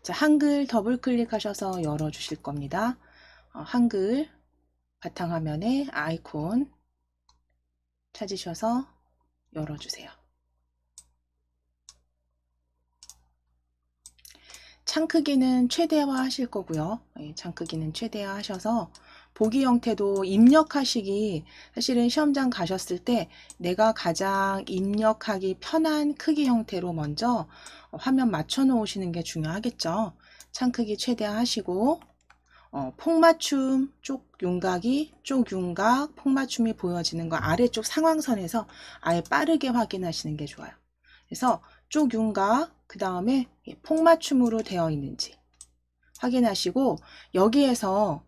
자, 한글 더블 클릭하셔서 열어 주실 겁니다. 한글 바탕화면에 아이콘 찾으셔서 열어 주세요. 창 크기는 최대화 하실 거고요. 창 크기는 최대화 하셔서 보기 형태도 입력하시기, 사실은 시험장 가셨을 때 내가 가장 입력하기 편한 크기 형태로 먼저 화면 맞춰 놓으시는 게 중요하겠죠. 창 크기 최대화 하시고 폭맞춤 쪽윤곽이 쪽윤곽 폭맞춤이 보여지는 거 아래쪽 상황선에서 아예 빠르게 확인하시는 게 좋아요. 그래서 쪽윤곽 그 다음에 폭맞춤으로 되어 있는지 확인하시고, 여기에서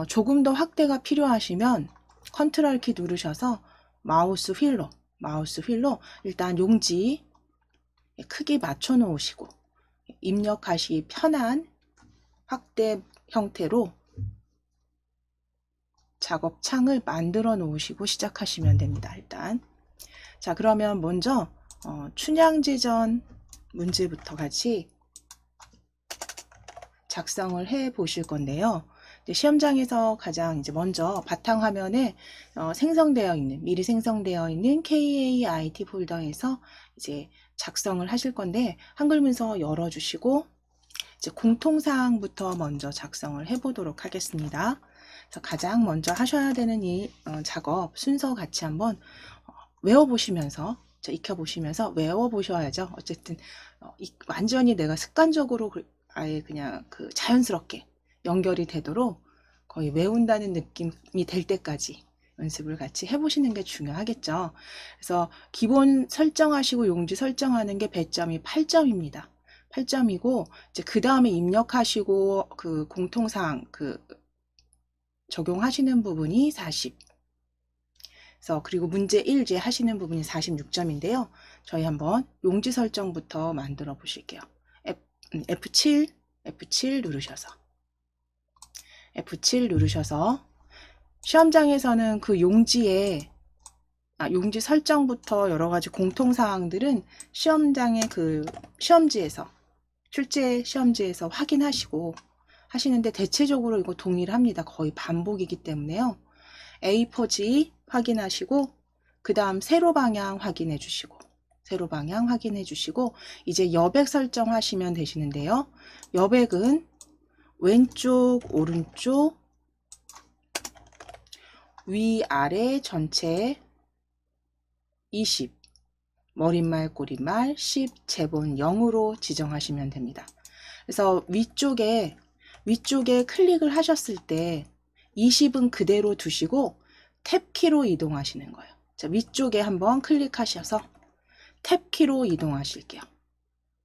조금 더 확대가 필요하시면 컨트롤 키 누르셔서 마우스 휠로 일단 용지 크기 맞춰 놓으시고 입력하시기 편한 확대 형태로 작업창을 만들어 놓으시고 시작하시면 됩니다. 일단 자, 그러면 먼저 춘향제전 문제부터 같이 작성을 해 보실 건데요. 시험장에서 가장 이제 먼저 바탕화면에 미리 생성되어 있는 KAIT 폴더에서 이제 작성을 하실 건데, 한글 문서 열어주시고 이제 공통사항부터 먼저 작성을 해 보도록 하겠습니다. 그래서 가장 먼저 하셔야 되는 이 작업 순서 같이 한번 외워보시면서, 익혀보시면서 외워보셔야죠. 어쨌든 완전히 내가 습관적으로 아예 그냥 자연스럽게 연결이 되도록 거의 외운다는 느낌이 될 때까지 연습을 같이 해보시는 게 중요하겠죠. 그래서 기본 설정하시고 용지 설정하는 게 배점이 8점입니다. 8점이고 이제 그 다음에 입력하시고 공통사항 적용하시는 부분이 40. 그래서 그리고 문제 1제 하시는 부분이 46점인데요. 저희 한번 용지 설정부터 만들어 보실게요. F7 누르셔서 시험장에서는 그 용지 설정부터 여러 가지 공통사항들은 시험장의 실제 시험지에서 확인하시고 하시는데, 대체적으로 이거 동일합니다. 거의 반복이기 때문에요. A4G 확인하시고 그 다음 세로 방향 확인해 주시고 이제 여백 설정하시면 되시는데요. 여백은 왼쪽 오른쪽 위아래 전체 20, 머릿말 꼬릿말 10, 제본 0으로 지정하시면 됩니다. 그래서 위쪽에 클릭을 하셨을 때 20은 그대로 두시고 탭키로 이동하시는 거예요. 자, 위쪽에 한번 클릭하셔서 탭키로 이동하실게요.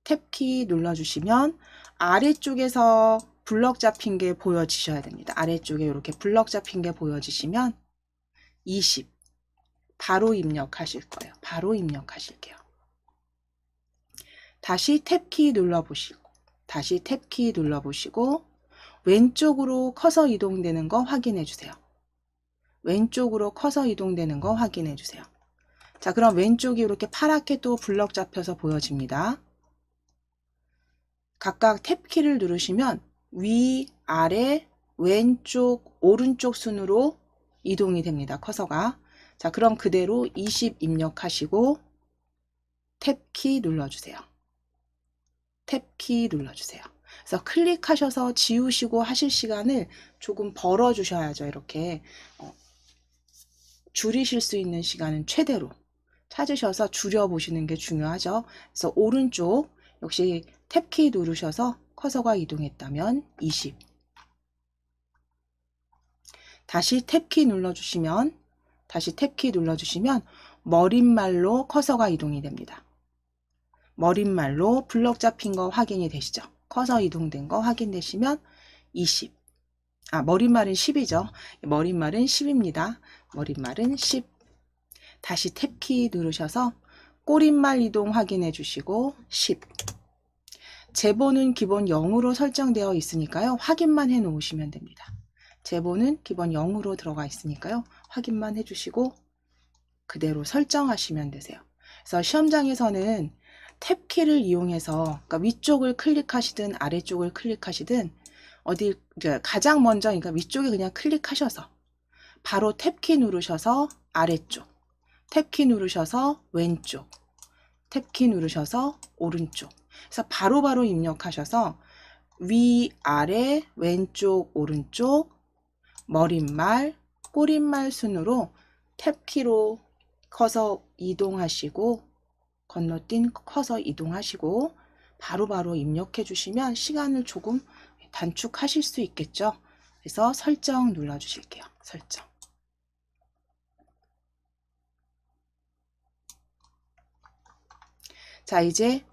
탭키 눌러주시면 아래쪽에서 블럭 잡힌 게 보여지셔야 됩니다. 아래쪽에 이렇게 블럭 잡힌 게 보여지시면 20 바로 입력하실 거예요. 바로 입력하실게요. 다시 탭키 눌러보시고 왼쪽으로 커서 이동되는 거 확인해 주세요. 자, 그럼 왼쪽이 이렇게 파랗게 또 블럭 잡혀서 보여집니다. 각각 탭키를 누르시면 위, 아래, 왼쪽, 오른쪽 순으로 이동이 됩니다. 커서가. 자, 그럼 그대로 20 입력하시고 탭키 눌러주세요. 그래서 클릭하셔서 지우시고 하실 시간을 조금 벌어 주셔야죠. 이렇게 줄이실 수 있는 시간은 최대로 찾으셔서 줄여보시는 게 중요하죠. 그래서 오른쪽 역시 탭키 누르셔서 커서가 이동했다면 20. 다시 탭키 눌러주시면 머릿말로 커서가 이동이 됩니다. 머릿말로 블럭 잡힌 거 확인이 되시죠? 커서 이동된 거 확인되시면 20. 머릿말은 10이죠. 머릿말은 10입니다. 머릿말은 10. 다시 탭키 누르셔서 꼬릿말 이동 확인해 주시고 10. 제본은 기본 0으로 설정되어 있으니까요. 확인만 해 놓으시면 됩니다. 제본은 기본 0으로 들어가 있으니까요. 확인만 해 주시고 그대로 설정하시면 되세요. 그래서 시험장에서는 탭키를 이용해서 그러니까 위쪽을 클릭하시든 아래쪽을 클릭하시든 어디 가장 먼저 그러니까 위쪽에 그냥 클릭하셔서 바로 탭키 누르셔서 아래쪽, 탭키 누르셔서 왼쪽, 탭키 누르셔서 오른쪽. 그래서 바로바로 입력하셔서 위, 아래, 왼쪽, 오른쪽, 머릿말, 꼬릿말 순으로 탭키로 커서 이동하시고 건너뛴 커서 이동하시고 바로바로 입력해 주시면 시간을 조금 단축하실 수 있겠죠. 그래서 설정 눌러 주실게요. 설정. 자, 이제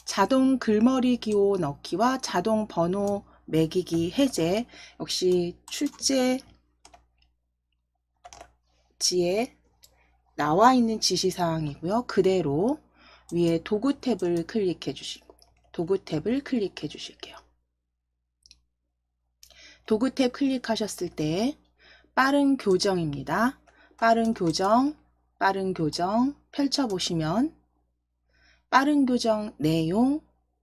자동 글머리 기호 넣기와 자동 번호 매기기 해제, 역시 출제지에 나와 있는 지시사항이고요. 그대로 위에 도구 탭을 클릭해 주시고 도구 탭을 클릭해 주실게요. 도구 탭 클릭하셨을 때 빠른 교정입니다. 빠른 교정 펼쳐보시면 빠른 교정 내용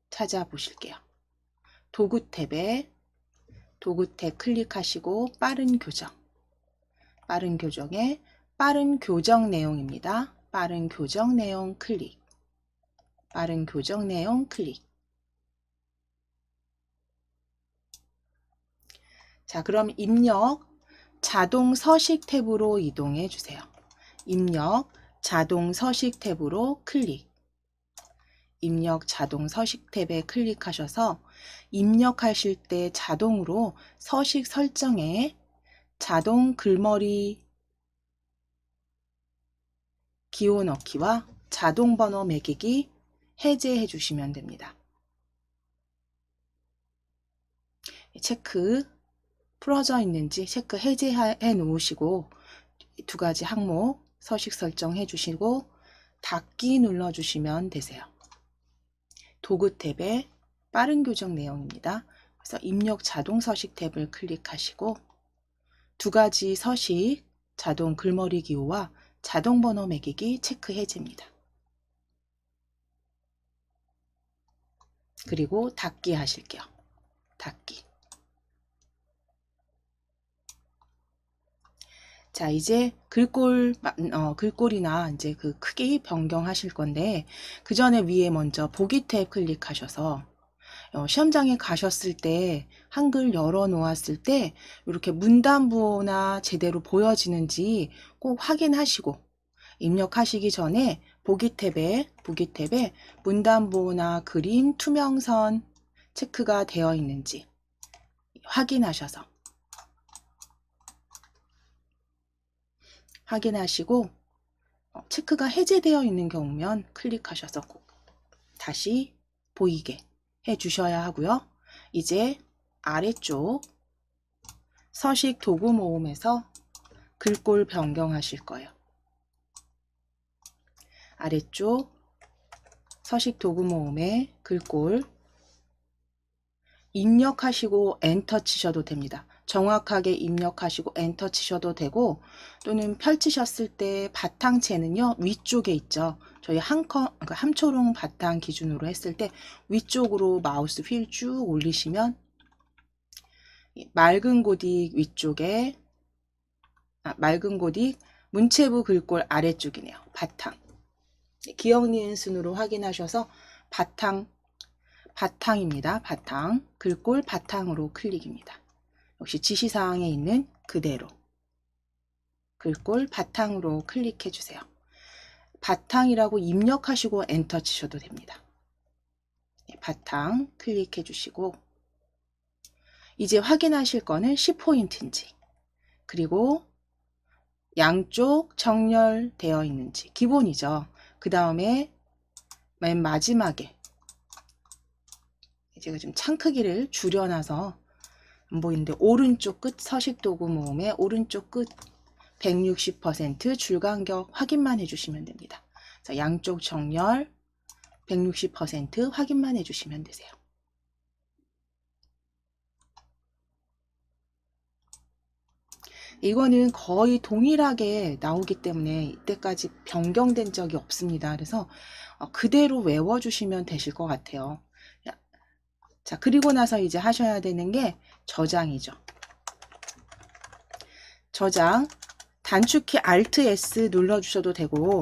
찾아보실게요. 도구 탭에 도구 탭 클릭하시고 빠른 교정에 빠른 교정 내용입니다. 빠른 교정 내용 클릭. 빠른 교정 내용 클릭. 자, 그럼 입력 자동 서식 탭으로 이동해 주세요. 입력 자동 서식 탭으로 클릭. 입력 자동 서식 탭에 클릭하셔서 입력하실 때 자동으로 서식 설정에 자동 글머리 기호 넣기와 자동 번호 매기기 해제해 주시면 됩니다. 체크 풀어져 있는지 체크 해제해 놓으시고 두 가지 항목 서식 설정해 주시고 닫기 눌러 주시면 되세요. 도구 탭에 빠른 교정 내용입니다. 그래서 입력 자동 서식 탭을 클릭하시고 두 가지 서식 자동 글머리 기호와 자동 번호 매기기 체크 해제입니다. 그리고 닫기 하실게요. 닫기. 자, 이제 글꼴이나 이제 그 크기 변경하실 건데 그 전에 위에 먼저 보기 탭 클릭하셔서 시험장에 가셨을 때 한글 열어 놓았을 때 이렇게 문단부호나 제대로 보여지는지 꼭 확인하시고 입력하시기 전에 보기 탭에 문단부호나 그림, 투명선 체크가 되어 있는지 확인하시고 체크가 해제되어 있는 경우면 클릭하셔서 꼭 다시 보이게 해 주셔야 하고요. 이제 아래쪽 서식 도구 모음에서 글꼴 변경하실 거예요. 아래쪽 서식 도구 모음에 글꼴 입력하시고 엔터 치셔도 됩니다. 정확하게 입력하시고 엔터 치셔도 되고 또는 펼치셨을 때 바탕체는요 위쪽에 있죠. 저희 함초롱 바탕 기준으로 했을 때 위쪽으로 마우스 휠 쭉 올리시면 맑은 고딕 위쪽에 맑은 고딕 문체부 글꼴 아래쪽이네요. 바탕. 기억 니은 순으로 확인하셔서 바탕입니다. 바탕. 글꼴 바탕으로 클릭입니다. 역시 지시사항에 있는 그대로 글꼴 바탕으로 클릭해 주세요. 바탕이라고 입력하시고 엔터 치셔도 됩니다. 바탕 클릭해 주시고 이제 확인하실 거는 10포인트인지 그리고 양쪽 정렬되어 있는지 기본이죠. 그 다음에 맨 마지막에 제가 좀 창 크기를 줄여놔서 안 보이는데 오른쪽 끝 서식 도구 모음의 오른쪽 끝 160% 줄간격 확인만 해주시면 됩니다. 자, 양쪽 정렬 160% 확인만 해주시면 되세요. 이거는 거의 동일하게 나오기 때문에 이때까지 변경된 적이 없습니다. 그래서 그대로 외워주시면 되실 것 같아요. 자, 그리고 나서 이제 하셔야 되는 게 저장이죠. 저장. 단축키 Alt S 눌러주셔도 되고,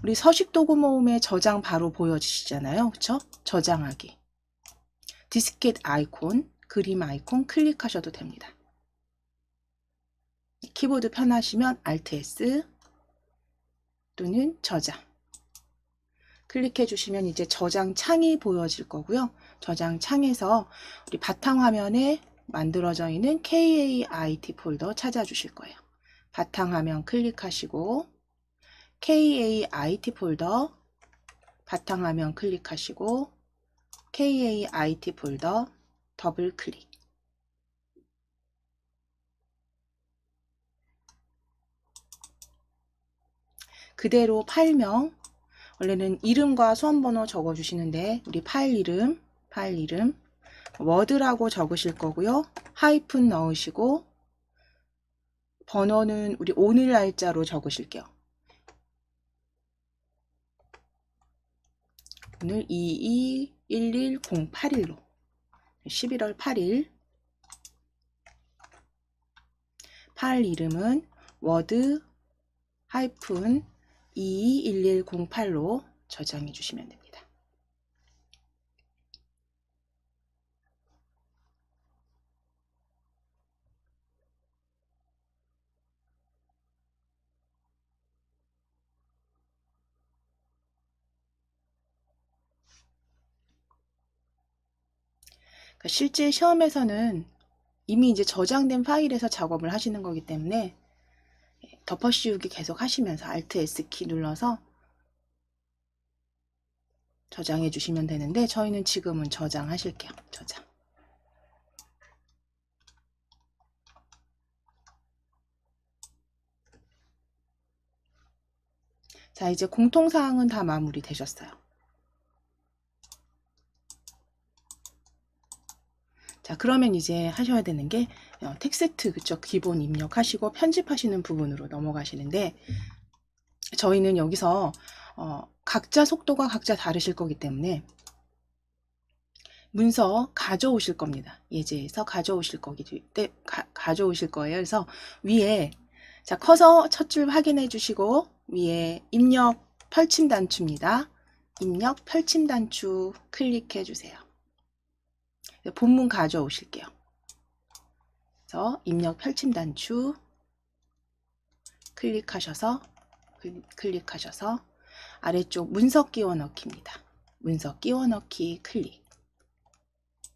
우리 서식도구 모음의 저장 바로 보여지시잖아요. 그쵸? 저장하기. 디스켓 아이콘, 그림 아이콘 클릭하셔도 됩니다. 키보드 편하시면 Alt S 또는 저장. 클릭해 주시면 이제 저장 창이 보여질 거고요. 저장 창에서 우리 바탕화면에 만들어져 있는 KAIT 폴더 찾아주실 거예요. 바탕화면 클릭하시고 KAIT 폴더, 바탕화면 클릭하시고 KAIT 폴더 더블 클릭. 그대로 파일명, 원래는 이름과 수험번호 적어주시는데 우리 파일 이름 워드라고 적으실 거고요. 하이픈 넣으시고 번호는 우리 오늘 날짜로 적으실게요. 오늘 2211081로 11월 8일. 파일 이름은 워드 하이픈 221108로 저장해 주시면 됩니다. 실제 시험에서는 이미 이제 저장된 파일에서 작업을 하시는 거기 때문에 덮어씌우기 계속 하시면서 Alt S 키 눌러서 저장해 주시면 되는데 저희는 지금은 저장하실게요. 저장. 자, 이제 공통사항은 다 마무리 되셨어요. 자, 그러면 이제 하셔야 되는 게 텍스트, 그쵸? 기본 입력하시고 편집하시는 부분으로 넘어가시는데 저희는 여기서 각자 속도가 각자 다르실 거기 때문에 문서 가져오실 겁니다. 예제에서 가져오실 가져오실 거예요. 그래서 위에 자, 커서 첫 줄 확인해 주시고 위에 입력 펼침 단추입니다. 입력 펼침 단추 클릭해 주세요. 본문 가져오실게요. 그래서 입력 펼침 단추 클릭하셔서 아래쪽 문서 끼워 넣기입니다. 문서 끼워 넣기 클릭.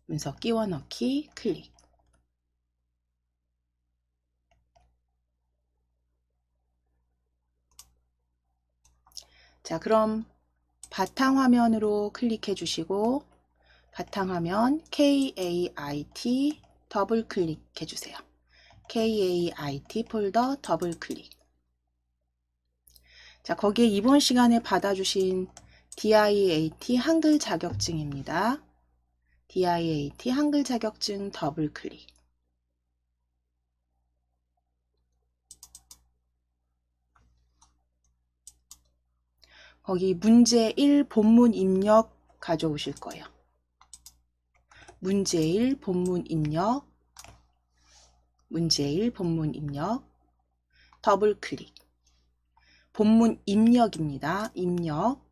문서 끼워 넣기 클릭. 자, 그럼 바탕화면으로 클릭해 주시고 바탕화면 KAIT 더블 클릭해 주세요. KAIT 폴더 더블 클릭. 자, 거기에 이번 시간에 받아주신 DIAT 한글 자격증입니다. DIAT 한글 자격증 더블 클릭. 거기 문제 1 본문 입력 가져오실 거예요. 문제 1 본문 입력, 문제 1 본문 입력, 더블 클릭. 본문 입력입니다. 입력,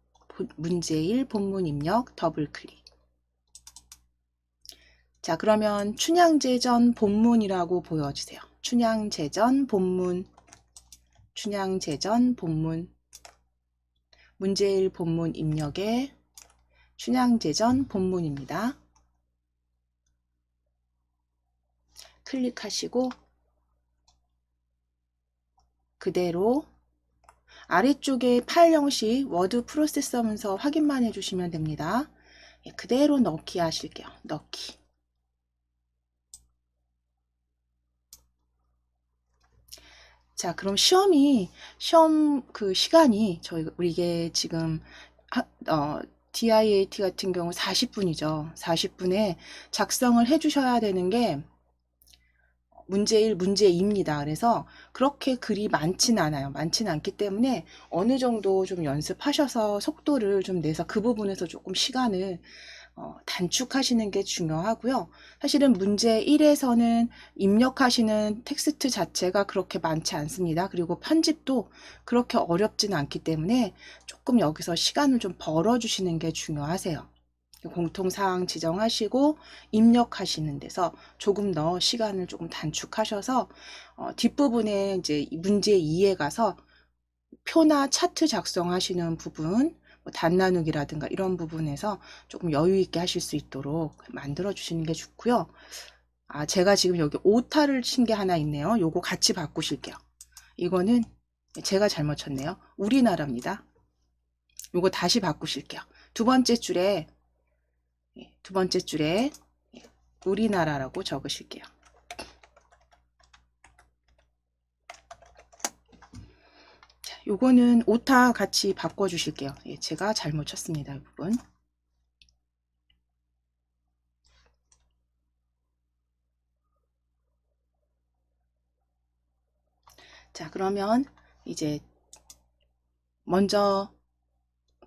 문제 1 본문 입력, 더블 클릭. 자, 그러면 춘향제전 본문이라고 보여주세요. 춘향제전 본문, 춘향제전 본문, 문제 1 본문 입력에 춘향제전 본문입니다. 클릭하시고 그대로 아래쪽에 파일 형식 워드 프로세서 문서 확인만 해주시면 됩니다. 그대로 넣기 하실게요. 넣기. 자, 그럼 시험 그 시간이 우리 이게 지금 DIAT 같은 경우 40분이죠. 40분에 작성을 해주셔야 되는 게 문제 1, 문제 2입니다. 그래서 그렇게 글이 많진 않아요. 많진 않기 때문에 어느 정도 좀 연습하셔서 속도를 좀 내서 그 부분에서 조금 시간을 단축하시는 게 중요하고요. 사실은 문제 1에서는 입력하시는 텍스트 자체가 그렇게 많지 않습니다. 그리고 편집도 그렇게 어렵진 않기 때문에 조금 여기서 시간을 좀 벌어주시는 게 중요하세요. 공통사항 지정하시고 입력하시는 데서 조금 더 시간을 조금 단축하셔서 뒷부분에 이제 문제 2에 가서 표나 차트 작성하시는 부분, 뭐 단 나누기라든가 이런 부분에서 조금 여유 있게 하실 수 있도록 만들어 주시는 게 좋고요. 제가 지금 여기 오타를 친 게 하나 있네요. 요거 같이 바꾸실게요. 이거는 제가 잘못 쳤네요. 우리나라입니다. 요거 다시 바꾸실게요. 두 번째 줄에 우리나라라고 적으실게요. 자, 요거는 오타 같이 바꿔 주실게요. 제가 잘못 쳤습니다. 이 부분. 자, 그러면 이제 먼저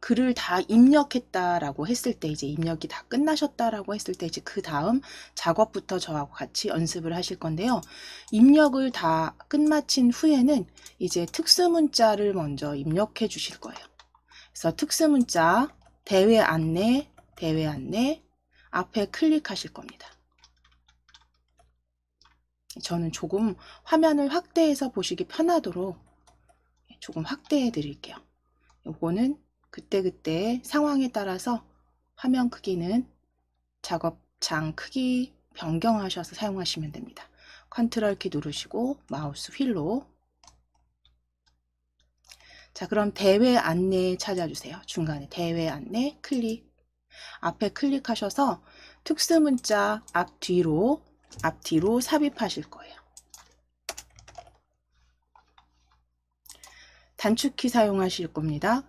글을 다 입력했다라고 했을 때, 이제 입력이 다 끝나셨다라고 했을 때, 이제 그 다음 작업부터 저하고 같이 연습을 하실 건데요. 입력을 다 끝마친 후에는 이제 특수문자를 먼저 입력해 주실 거예요. 그래서 특수문자, 대회 안내 앞에 클릭하실 겁니다. 저는 조금 화면을 확대해서 보시기 편하도록 조금 확대해 드릴게요. 요거는 그때그때 상황에 따라서 화면 크기는 작업장 크기 변경하셔서 사용하시면 됩니다. 컨트롤 키 누르시고 마우스 휠로. 자, 그럼 대회 안내 찾아주세요. 중간에 대회 안내 클릭. 앞에 클릭하셔서 특수문자 앞뒤로 삽입하실 거예요. 단축키 사용하실 겁니다.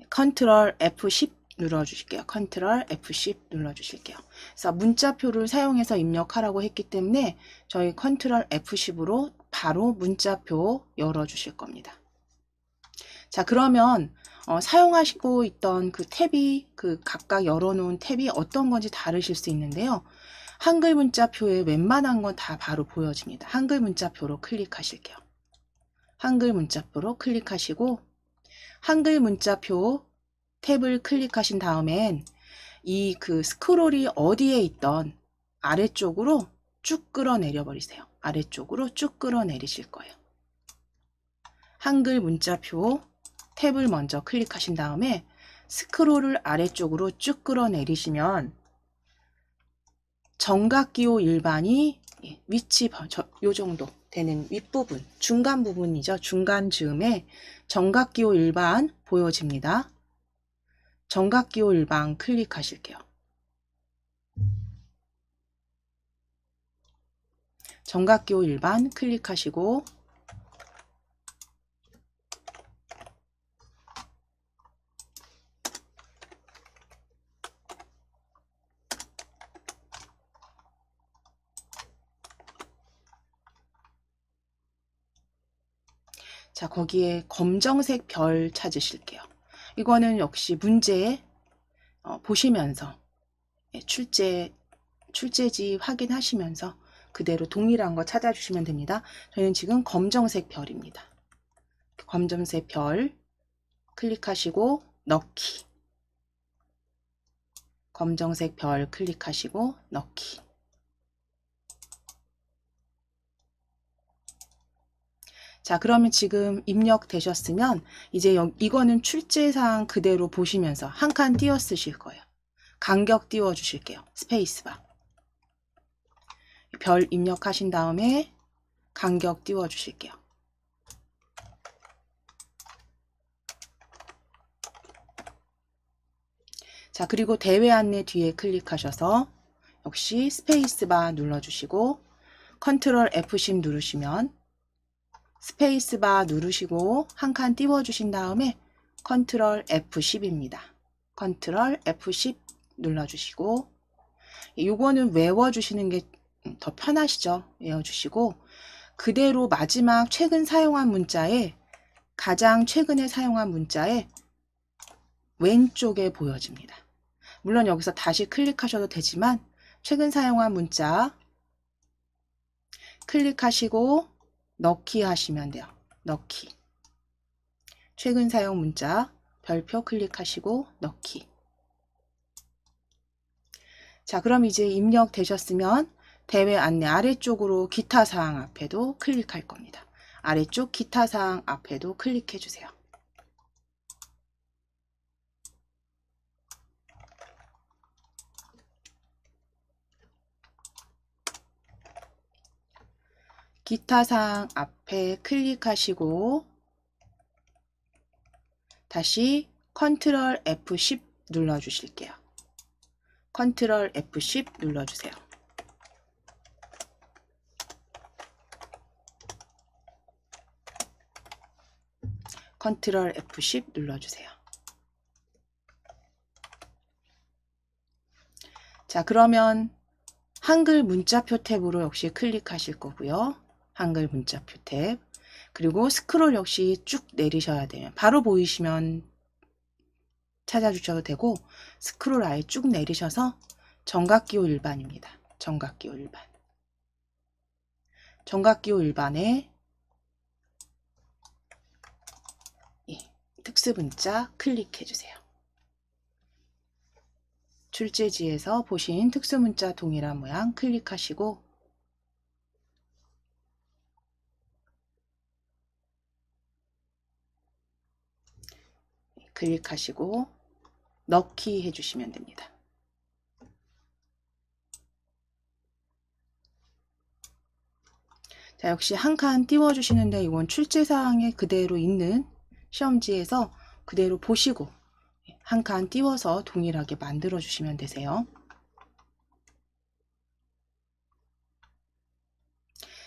컨트롤 F10 눌러주실게요. 컨트롤 F10 눌러주실게요. 그래서 문자표를 사용해서 입력하라고 했기 때문에 저희 컨트롤 F10으로 바로 문자표 열어주실 겁니다. 자, 그러면 사용하시고 있던 그 탭이, 그 각각 열어놓은 탭이 어떤 건지 다르실 수 있는데요. 한글 문자표에 웬만한 건 다 바로 보여집니다. 한글 문자표로 클릭하실게요. 한글 문자표로 클릭하시고 한글 문자표 탭을 클릭하신 다음엔 이 그 스크롤이 어디에 있던 아래쪽으로 쭉 끌어내려 버리세요. 아래쪽으로 쭉 끌어내리실 거예요. 한글 문자표 탭을 먼저 클릭하신 다음에 스크롤을 아래쪽으로 쭉 끌어내리시면 정각기호 일반이 위치 요 정도 되는 윗부분, 중간 부분이죠. 중간 즈음에 정각기호 일반 보여집니다. 정각기호 일반 클릭하실게요. 정각기호 일반 클릭하시고 자, 거기에 검정색 별 찾으실게요. 이거는 역시 문제 보시면서 출제지 확인하시면서 그대로 동일한 거 찾아주시면 됩니다. 저희는 지금 검정색 별입니다. 검정색 별 클릭하시고 넣기. 검정색 별 클릭하시고 넣기. 자, 그러면 지금 입력되셨으면 이제 이거는 출제사항 그대로 보시면서 한 칸 띄워 쓰실 거예요. 간격 띄워 주실게요. 스페이스바. 별 입력하신 다음에 간격 띄워 주실게요. 자, 그리고 대회 안내 뒤에 클릭하셔서 역시 스페이스바 눌러주시고 컨트롤 F10 누르시면 스페이스바 누르시고 한 칸 띄워주신 다음에 컨트롤 F10입니다. 컨트롤 F10 눌러주시고 요거는 외워주시는 게 더 편하시죠? 외워주시고 그대로 마지막 최근 사용한 문자에 가장 최근에 사용한 문자에 왼쪽에 보여집니다. 물론 여기서 다시 클릭하셔도 되지만 최근 사용한 문자 클릭하시고 넣기 하시면 돼요. 넣기. 최근 사용 문자 별표 클릭하시고 넣기. 자, 그럼 이제 입력되셨으면 대회 안내 아래쪽으로 기타 사항 앞에도 클릭할 겁니다. 아래쪽 기타 사항 앞에도 클릭해 주세요. 기타 사항 앞에 클릭하시고 다시 컨트롤 F10 눌러 주실게요. 컨트롤 F10 눌러 주세요. 컨트롤 F10 눌러주세요. 자, 그러면 한글 문자표 탭으로 역시 클릭하실 거고요. 한글 문자표 탭. 그리고 스크롤 역시 쭉 내리셔야 돼요. 바로 보이시면 찾아주셔도 되고 스크롤 아예 쭉 내리셔서 정각기호 일반입니다. 정각기호 일반. 정각기호 일반에 특수문자 클릭해주세요. 출제지에서 보신 특수문자 동일한 모양 클릭하시고 클릭하시고 넣기 해주시면 됩니다. 자, 역시 한 칸 띄워주시는데 이건 출제사항에 그대로 있는 시험지에서 그대로 보시고 한 칸 띄워서 동일하게 만들어 주시면 되세요.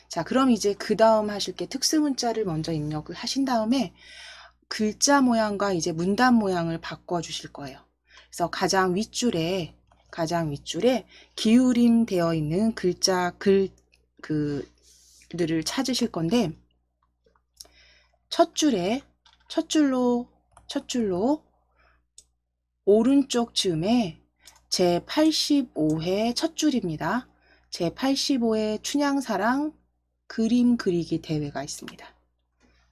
자, 그럼 이제 그 다음 하실 게 특수문자를 먼저 입력을 하신 다음에 글자 모양과 이제 문단 모양을 바꿔 주실 거예요. 그래서 가장 윗줄에 기울임 되어 있는 글들을 찾으실 건데 첫 줄로 오른쪽 즈음에 제85회 첫 줄입니다. 제85회 춘향사랑 그림 그리기 대회가 있습니다.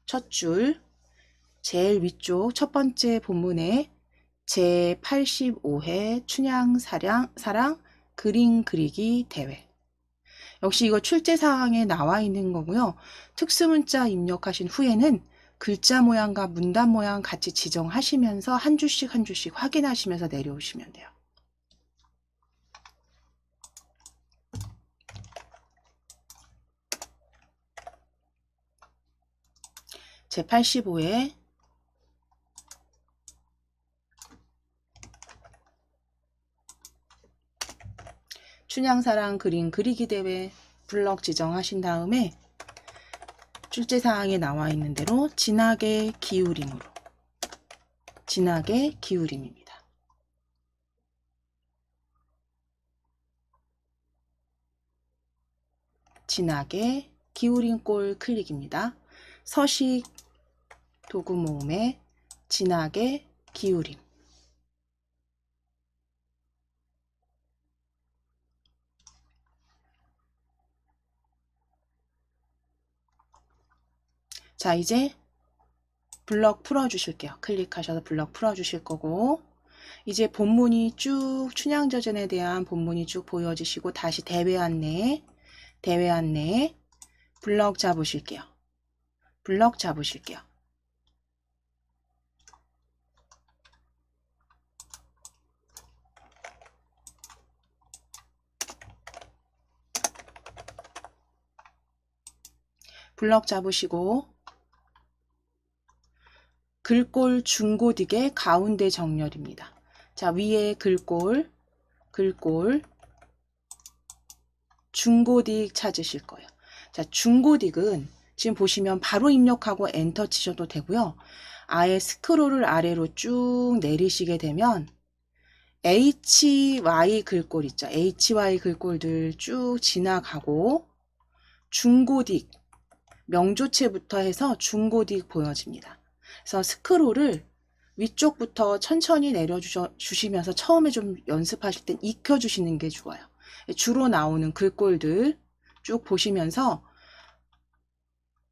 첫 줄, 제일 위쪽 첫 번째 본문에 제85회 춘향사랑 그림 그리기 대회. 역시 이거 출제사항에 나와 있는 거고요. 특수문자 입력하신 후에는 글자 모양과 문단 모양 같이 지정하시면서 한 줄씩 확인하시면서 내려오시면 돼요. 제85회 춘향사랑 그림 그리기 대회 블럭 지정하신 다음에 출제사항에 나와 있는 대로 진하게 기울임입니다. 진하게 기울인 꼴 클릭입니다. 서식 도구 모음에 진하게 기울임. 자, 이제 블럭 풀어주실게요. 클릭하셔서 블럭 풀어주실 거고 이제 본문이 쭉 춘향저전에 대한 본문이 쭉 보여지시고 다시 대회 안내 블럭 잡으실게요. 블럭 잡으시고 글꼴 중고딕의 가운데 정렬입니다. 자, 위에 글꼴 중고딕 찾으실 거예요. 자, 중고딕은 지금 보시면 바로 입력하고 엔터 치셔도 되고요. 아예 스크롤을 아래로 쭉 내리시게 되면 HY 글꼴 있죠. HY 글꼴들 쭉 지나가고 중고딕 명조체부터 해서 중고딕 보여집니다. 그래서 스크롤을 위쪽부터 천천히 내려주시면서 처음에 좀 연습하실 땐 익혀주시는 게 좋아요. 주로 나오는 글꼴들 쭉 보시면서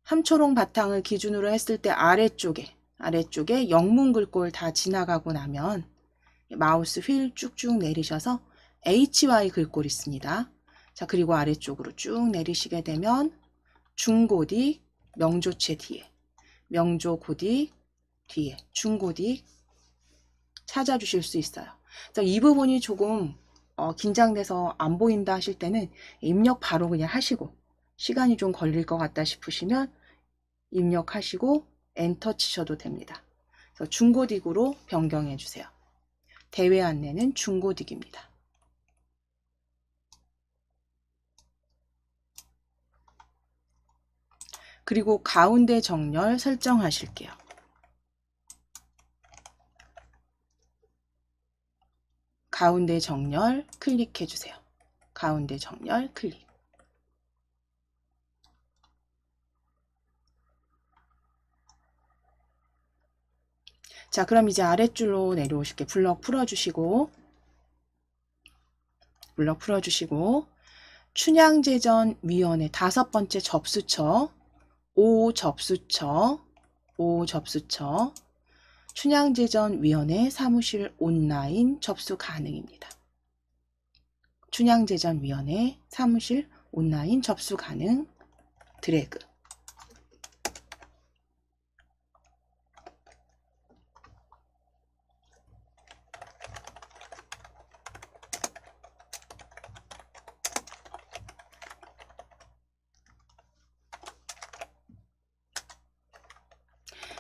함초롱 바탕을 기준으로 했을 때 아래쪽에 영문 글꼴 다 지나가고 나면 마우스 휠 쭉쭉 내리셔서 HY 글꼴 있습니다. 자, 그리고 아래쪽으로 쭉 내리시게 되면 중고딕, 명조체 뒤에, 명조고딕 뒤에, 중고딕 찾아주실 수 있어요. 그래서 이 부분이 조금 긴장돼서 안 보인다 하실 때는 입력 바로 그냥 하시고, 시간이 좀 걸릴 것 같다 싶으시면 입력하시고 엔터 치셔도 됩니다. 그래서 중고딕으로 변경해 주세요. 대회 안내는 중고딕입니다. 그리고 가운데 정렬 설정하실게요. 가운데 정렬 클릭해 주세요. 가운데 정렬 클릭. 자, 그럼 이제 아랫줄로 내려오실게요. 블럭 풀어주시고, 춘향제전위원회 5번째 접수처, 5접수처, 춘향제전위원회 사무실 온라인 접수 가능입니다. 춘향제전위원회 사무실 온라인 접수 가능 드래그.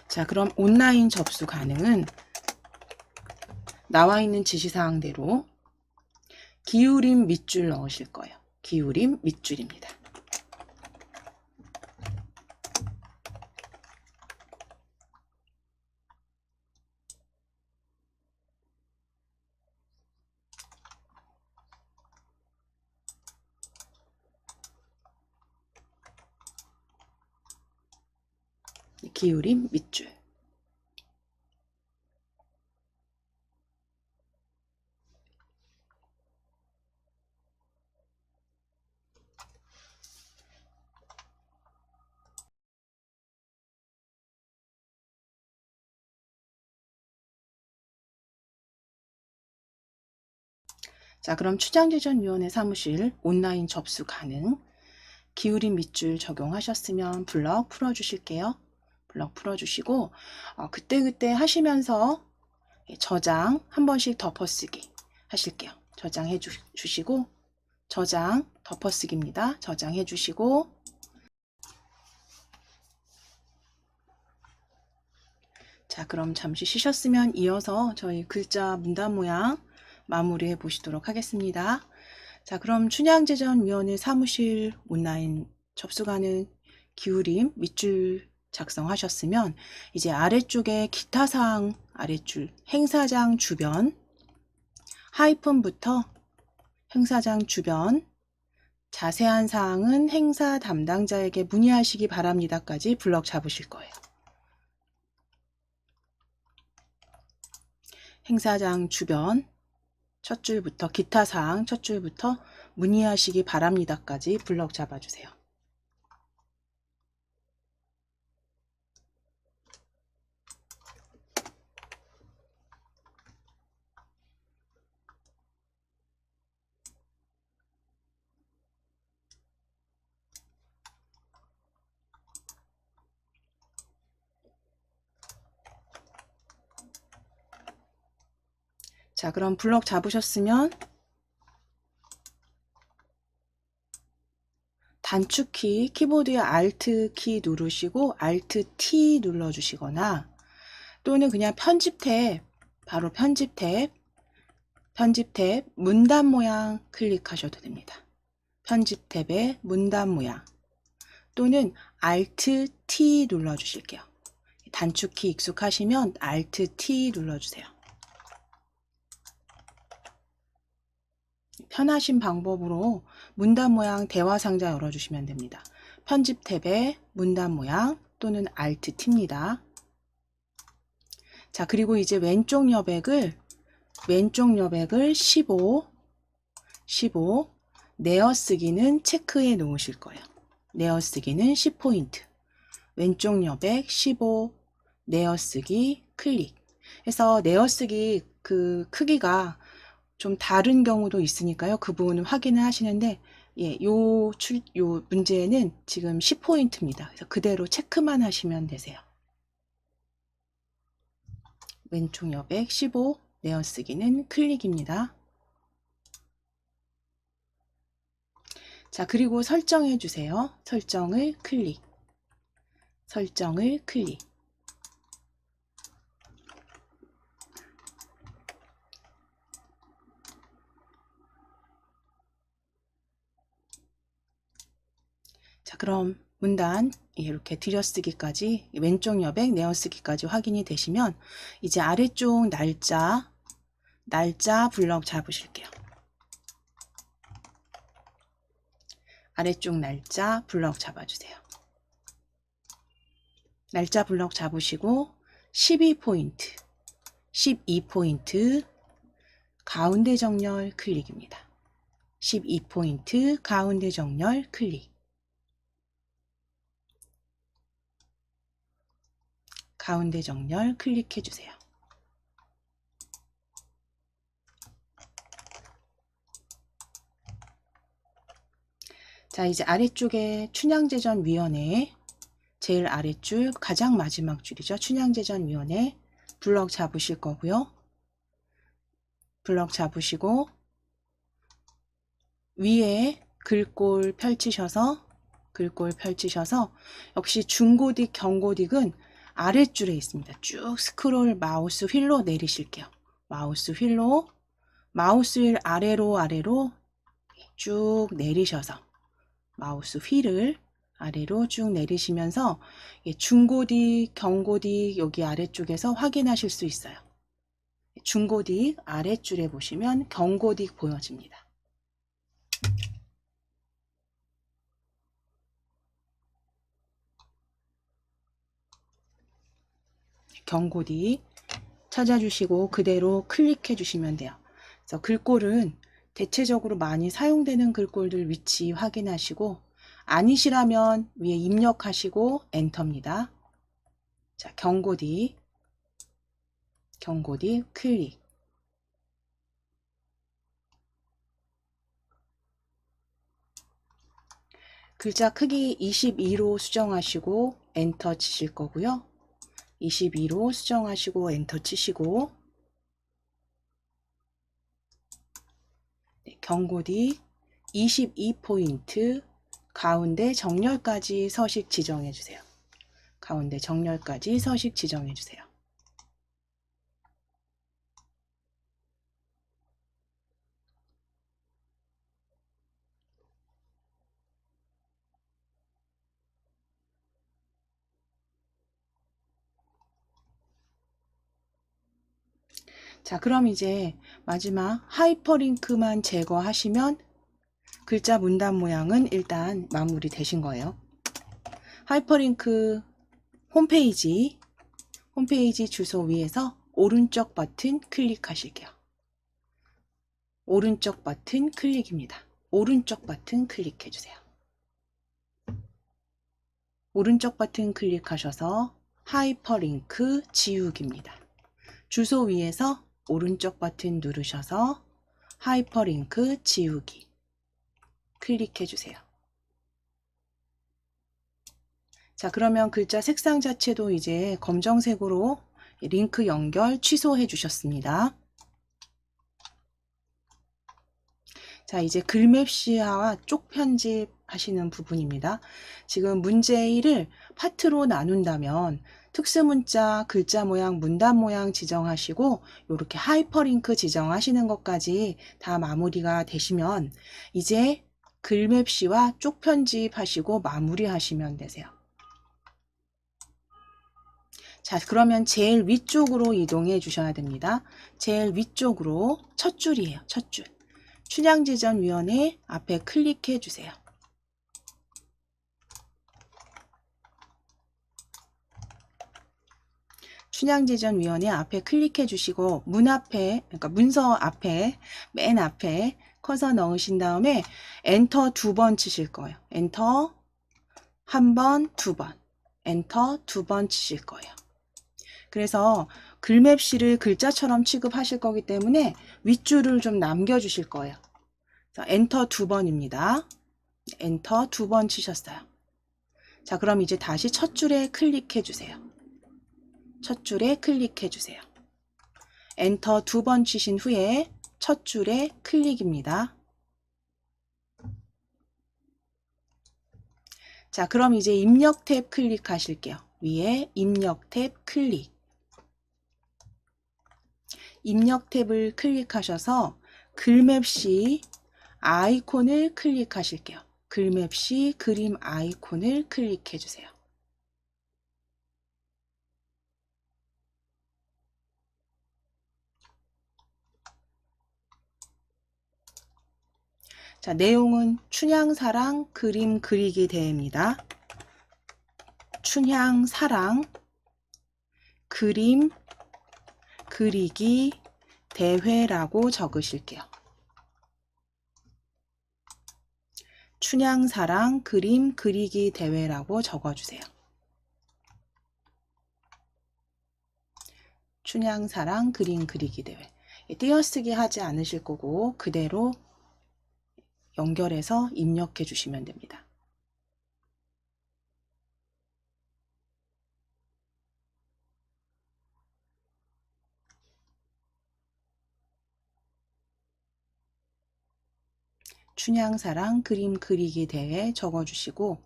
자, 그럼 온라인 접수 가능은 나와 있는 지시사항대로 기울임 밑줄 넣으실 거예요. 기울임 밑줄입니다. 기울임 밑줄. 자, 그럼 춘향제전위원회 사무실 온라인 접수 가능. 기울임 밑줄 적용하셨으면 블럭 풀어주실게요. 블럭 풀어주시고 그때그때 하시면서 저장 한 번씩 덮어쓰기 하실게요. 저장해 주시고 저장 덮어쓰기입니다. 저장해 주시고 자, 그럼 잠시 쉬셨으면 이어서 저희 글자 문단 모양 마무리해 보시도록 하겠습니다. 자, 그럼 춘향제전위원회 사무실 온라인 접수 가능 기울임 밑줄 작성하셨으면 이제 아래쪽에 기타 사항 아래줄 행사장 주변 하이픈부터 행사장 주변 자세한 사항은 행사 담당자에게 문의하시기 바랍니다까지 블럭 잡으실 거예요. 행사장 주변 첫 줄부터 기타 사항 첫 줄부터 문의하시기 바랍니다까지 블럭 잡아주세요. 자, 그럼 블럭 잡으셨으면 단축키 키보드의 Alt 키 누르시고 Alt T 눌러주시거나 또는 그냥 편집 탭 바로 편집 탭 문단 모양 클릭하셔도 됩니다. 편집 탭의 문단 모양 또는 Alt T 눌러주실게요. 단축키 익숙하시면 Alt T 눌러주세요. 편하신 방법으로 문단 모양 대화 상자 열어주시면 됩니다. 편집 탭에 문단 모양 또는 Alt T입니다. 자, 그리고 이제 왼쪽 여백을 15 내어쓰기는 체크해 놓으실 거예요. 내어쓰기는 10포인트. 왼쪽 여백 15 내어쓰기 클릭 해서 내어쓰기 그 크기가 좀 다른 경우도 있으니까요. 그 부분은 확인을 하시는데 요 문제는 지금 10포인트입니다. 그래서 그대로 체크만 하시면 되세요. 왼쪽 여백 15 내어쓰기는 클릭입니다. 자, 그리고 설정해 주세요. 설정을 클릭. 설정을 클릭. 자, 그럼 문단 이렇게 들여쓰기까지 왼쪽 여백 내어쓰기까지 확인이 되시면 이제 아래쪽 날짜 블럭 잡으실게요. 아래쪽 날짜 블럭 잡아주세요. 날짜 블럭 잡으시고 12포인트 12포인트 가운데 정렬 클릭입니다. 12포인트 가운데 정렬 클릭. 가운데 정렬 클릭해 주세요. 자, 이제 아래쪽에 춘향제전위원회 제일 아래줄 가장 마지막 줄이죠. 춘향제전위원회 블럭 잡으실 거고요. 블럭 잡으시고 위에 글꼴 펼치셔서 역시 중고딕, 경고딕은 아랫줄에 있습니다. 쭉 스크롤 마우스 휠로 내리실게요. 마우스 휠 아래로 쭉 내리셔서 마우스 휠을 아래로 쭉 내리시면서 중고딕, 경고딕 여기 아래쪽에서 확인하실 수 있어요. 중고딕 아래줄에 보시면 경고딕 보여집니다. 경고딕 찾아주시고 그대로 클릭해 주시면 돼요. 그래서 글꼴은 대체적으로 많이 사용되는 글꼴들 위치 확인하시고 아니시라면 위에 입력하시고 엔터입니다. 자, 경고딕 클릭. 글자 크기 22로 수정하시고 엔터 치실 거고요. 22로 수정하시고 엔터 치시고 경고딕 22포인트 가운데 정렬까지 서식 지정해 주세요. 가운데 정렬까지 서식 지정해 주세요. 자, 그럼 이제 마지막 하이퍼링크만 제거하시면 글자 문단 모양은 일단 마무리 되신 거예요. 하이퍼링크 홈페이지 주소 위에서 오른쪽 버튼 클릭하실게요. 오른쪽 버튼 클릭입니다. 오른쪽 버튼 클릭해 주세요. 오른쪽 버튼 클릭하셔서 하이퍼링크 지우기입니다. 주소 위에서 오른쪽 버튼 누르셔서 하이퍼링크 지우기 클릭해 주세요. 자, 그러면 글자 색상 자체도 이제 검정색으로 링크 연결 취소해 주셨습니다. 자, 이제 글맵 시야와 쪽 편집 하시는 부분입니다. 지금 문제 1을 파트로 나눈다면 특수문자, 글자 모양, 문단 모양 지정하시고 이렇게 하이퍼링크 지정하시는 것까지 다 마무리가 되시면 이제 글맵 시와 쪽 편집하시고 마무리하시면 되세요. 자, 그러면 제일 위쪽으로 이동해 주셔야 됩니다. 제일 위쪽으로 첫 줄이에요. 첫 줄. 춘향제전위원회 앞에 클릭해 주세요. 춘향제전위원회 앞에 클릭해 주시고 문 앞에, 그러니까 문서 앞에, 맨 앞에 커서 넣으신 다음에 엔터 2번 치실 거예요. 엔터 1번, 2번, 엔터 2번 치실 거예요. 그래서 글맵시를 글자처럼 취급하실 거기 때문에 윗줄을 좀 남겨주실 거예요. 그래서 엔터 2번입니다. 엔터 2번 치셨어요. 자, 그럼 이제 다시 첫 줄에 클릭해 주세요. 첫 줄에 클릭해 주세요. 엔터 2번 치신 후에 첫 줄에 클릭입니다. 자, 그럼 이제 입력 탭 클릭하실게요. 위에 입력 탭 클릭. 입력 탭을 클릭하셔서 글맵시 아이콘을 클릭하실게요. 글맵시 그림 아이콘을 클릭해 주세요. 자, 내용은 춘향사랑 그림 그리기 대회입니다. 춘향사랑 그림 그리기 대회라고 적으실게요. 춘향사랑 그림 그리기 대회라고 적어주세요. 춘향사랑 그림 그리기 대회. 띄어쓰기 하지 않으실 거고 그대로 연결해서 입력해 주시면 됩니다. 춘향사랑 그림 그리기 대회 적어주시고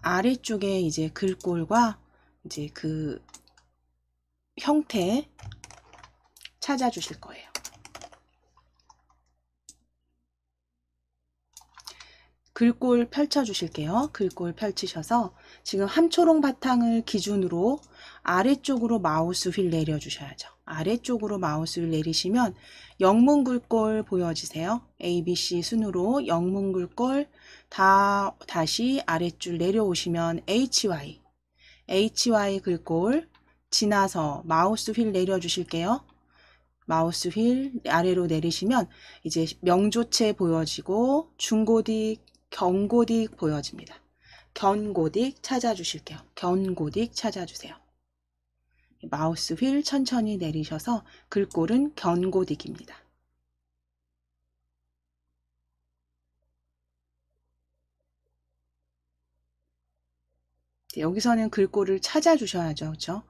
아래쪽에 이제 글꼴과 이제 그 형태 찾아주실 거예요. 글꼴 펼쳐 주실게요. 글꼴 펼치셔서 지금 함초롱 바탕을 기준으로 아래쪽으로 마우스 휠 내려 주셔야죠. 아래쪽으로 마우스 휠 내리시면 영문 글꼴 보여지세요. ABC 순으로 영문 글꼴 다시 아래줄 내려오시면 HY 글꼴 지나서 마우스 휠 내려 주실게요. 마우스 휠 아래로 내리시면 이제 명조체 보여지고 중고딕, 경고딕 보여집니다. 견고딕 찾아주실게요. 견고딕 찾아주세요. 마우스 휠 천천히 내리셔서 글꼴은 견고딕입니다. 여기서는 글꼴을 찾아주셔야죠. 그렇죠?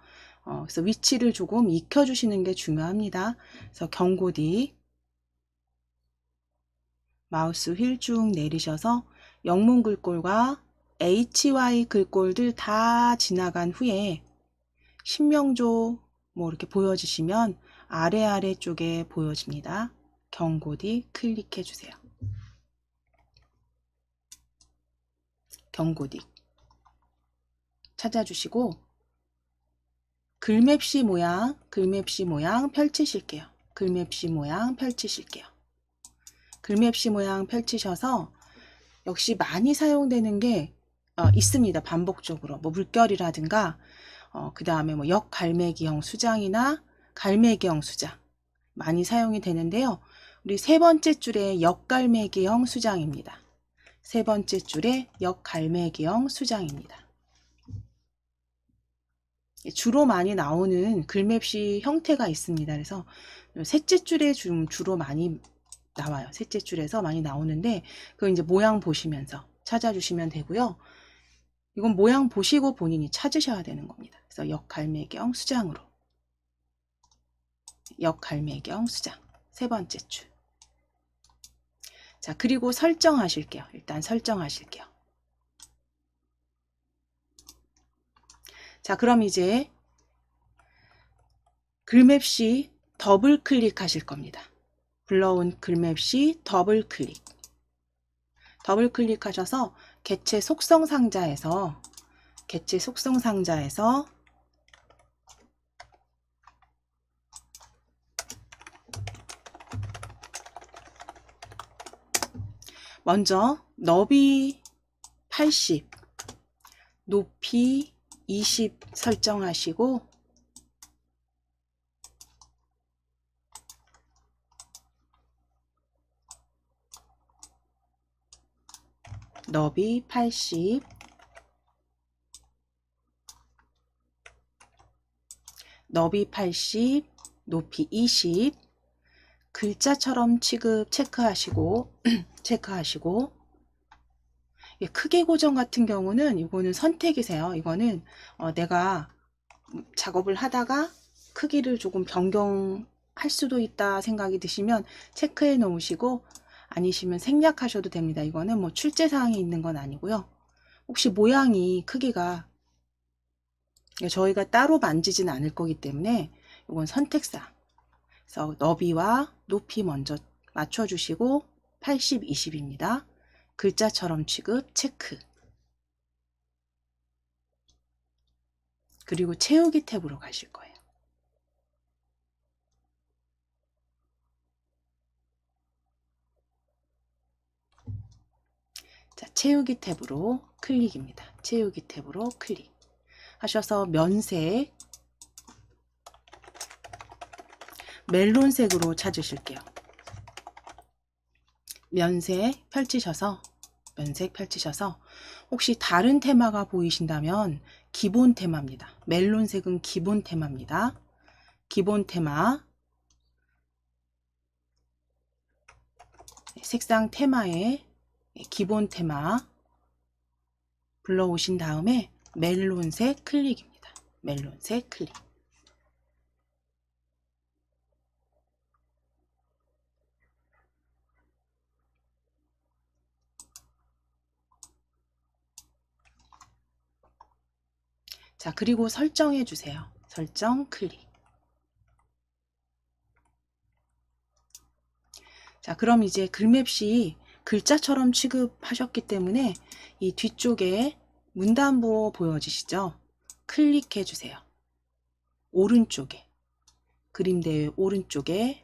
그래서 위치를 조금 익혀주시는 게 중요합니다. 그래서 견고딕 마우스 휠 쭉 내리셔서 영문 글꼴과 HY 글꼴들 다 지나간 후에 신명조 뭐 이렇게 보여지시면 아래 쪽에 보여집니다. 견고딕 클릭해 주세요. 견고딕 찾아주시고 글맵시 모양 펼치실게요. 글맵시 모양 펼치실게요. 글맵시 모양 펼치셔서 역시 많이 사용되는 게 있습니다. 반복적으로 뭐 물결이라든가 그 다음에 뭐 역갈매기형 수장이나 갈매기형 수장 많이 사용이 되는데요. 우리 세 번째 줄에 역갈매기형 수장입니다. 세 번째 줄에 역갈매기형 수장입니다. 주로 많이 나오는 글맵시 형태가 있습니다. 그래서 셋째 줄에 주로 많이 나와요. 셋째 줄에서 많이 나오는데 그 이제 모양 보시면서 찾아주시면 되고요. 이건 모양 보시고 본인이 찾으셔야 되는 겁니다. 그래서 역갈매경 수장으로 역갈매경 수장 세 번째 줄. 자, 그리고 설정하실게요. 일단 설정하실게요. 자, 그럼 이제 글맵시 더블 클릭하실 겁니다. 불러온 글맵시 더블 클릭. 더블 클릭하셔서 개체 속성 상자에서 먼저 너비 80, 높이 20 설정하시고 너비 80, 너비 80, 높이 20, 글자처럼 취급 체크하시고 체크하시고 크기 고정 같은 경우는 이거는 선택이세요. 이거는 내가 작업을 하다가 크기를 조금 변경할 수도 있다 생각이 드시면 체크해 놓으시고, 아니시면 생략하셔도 됩니다. 이거는 뭐 출제사항이 있는 건 아니고요. 혹시 모양이 크기가 저희가 따로 만지진 않을 거기 때문에 이건 선택사항. 그래서 너비와 높이 먼저 맞춰주시고 80, 20입니다. 글자처럼 취급 체크. 그리고 채우기 탭으로 가실 거예요. 자, 채우기 탭으로 클릭입니다. 채우기 탭으로 클릭 하셔서 면색 멜론색으로 찾으실게요. 면색 펼치셔서 혹시 다른 테마가 보이신다면 기본 테마입니다. 멜론색은 기본 테마입니다. 기본 테마 색상 테마에 기본 테마 불러오신 다음에 멜론색 클릭입니다. 멜론색 클릭. 자, 그리고 설정해 주세요. 설정 클릭. 자, 그럼 이제 글맵시 글자처럼 취급하셨기 때문에 이 뒤쪽에 문단부 보여지시죠? 클릭해 주세요. 오른쪽에, 그림대의 오른쪽에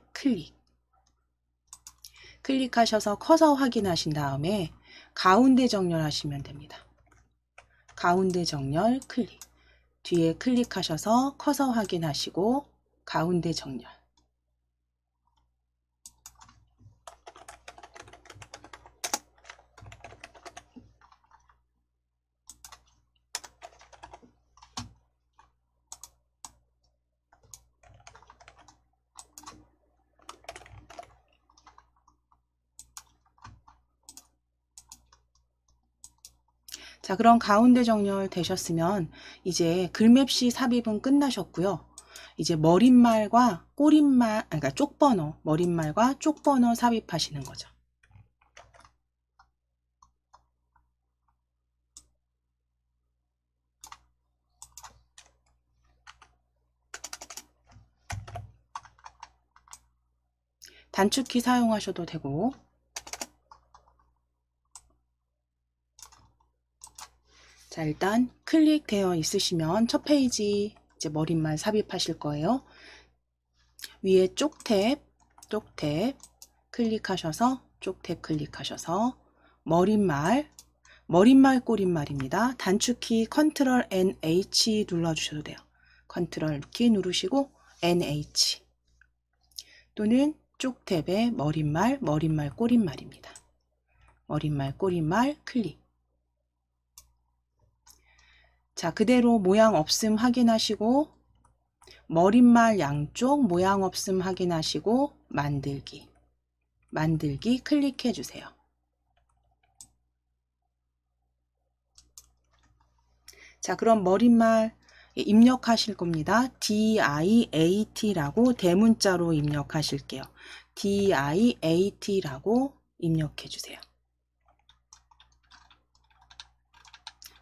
클릭하셔서 커서 확인하신 다음에 가운데 정렬하시면 됩니다. 가운데 정렬 클릭. 뒤에 클릭하셔서 커서 확인하시고 가운데 정렬. 자, 그럼 가운데 정렬 되셨으면 이제 글맵시 삽입은 끝나셨고요. 이제 머릿말과 꼬릿말, 그러니까 쪽번호, 머릿말과 쪽번호 삽입하시는 거죠. 단축키 사용하셔도 되고, 자, 일단 클릭되어 있으시면 첫 페이지 이제 머릿말 삽입하실 거예요. 위에 쪽탭 클릭하셔서 쪽탭 클릭하셔서 머릿말 꼬릿말입니다. 단축키 컨트롤 NH 눌러주셔도 돼요. 컨트롤 키 누르시고 NH 또는 쪽탭의 머릿말 꼬릿말입니다. 머릿말 꼬릿말 클릭. 자, 그대로 모양 없음 확인하시고 머릿말 양쪽 모양 없음 확인하시고 만들기 클릭해 주세요. 자, 그럼 머릿말 입력하실 겁니다. DIAT라고 대문자로 입력하실게요. DIAT라고 입력해 주세요.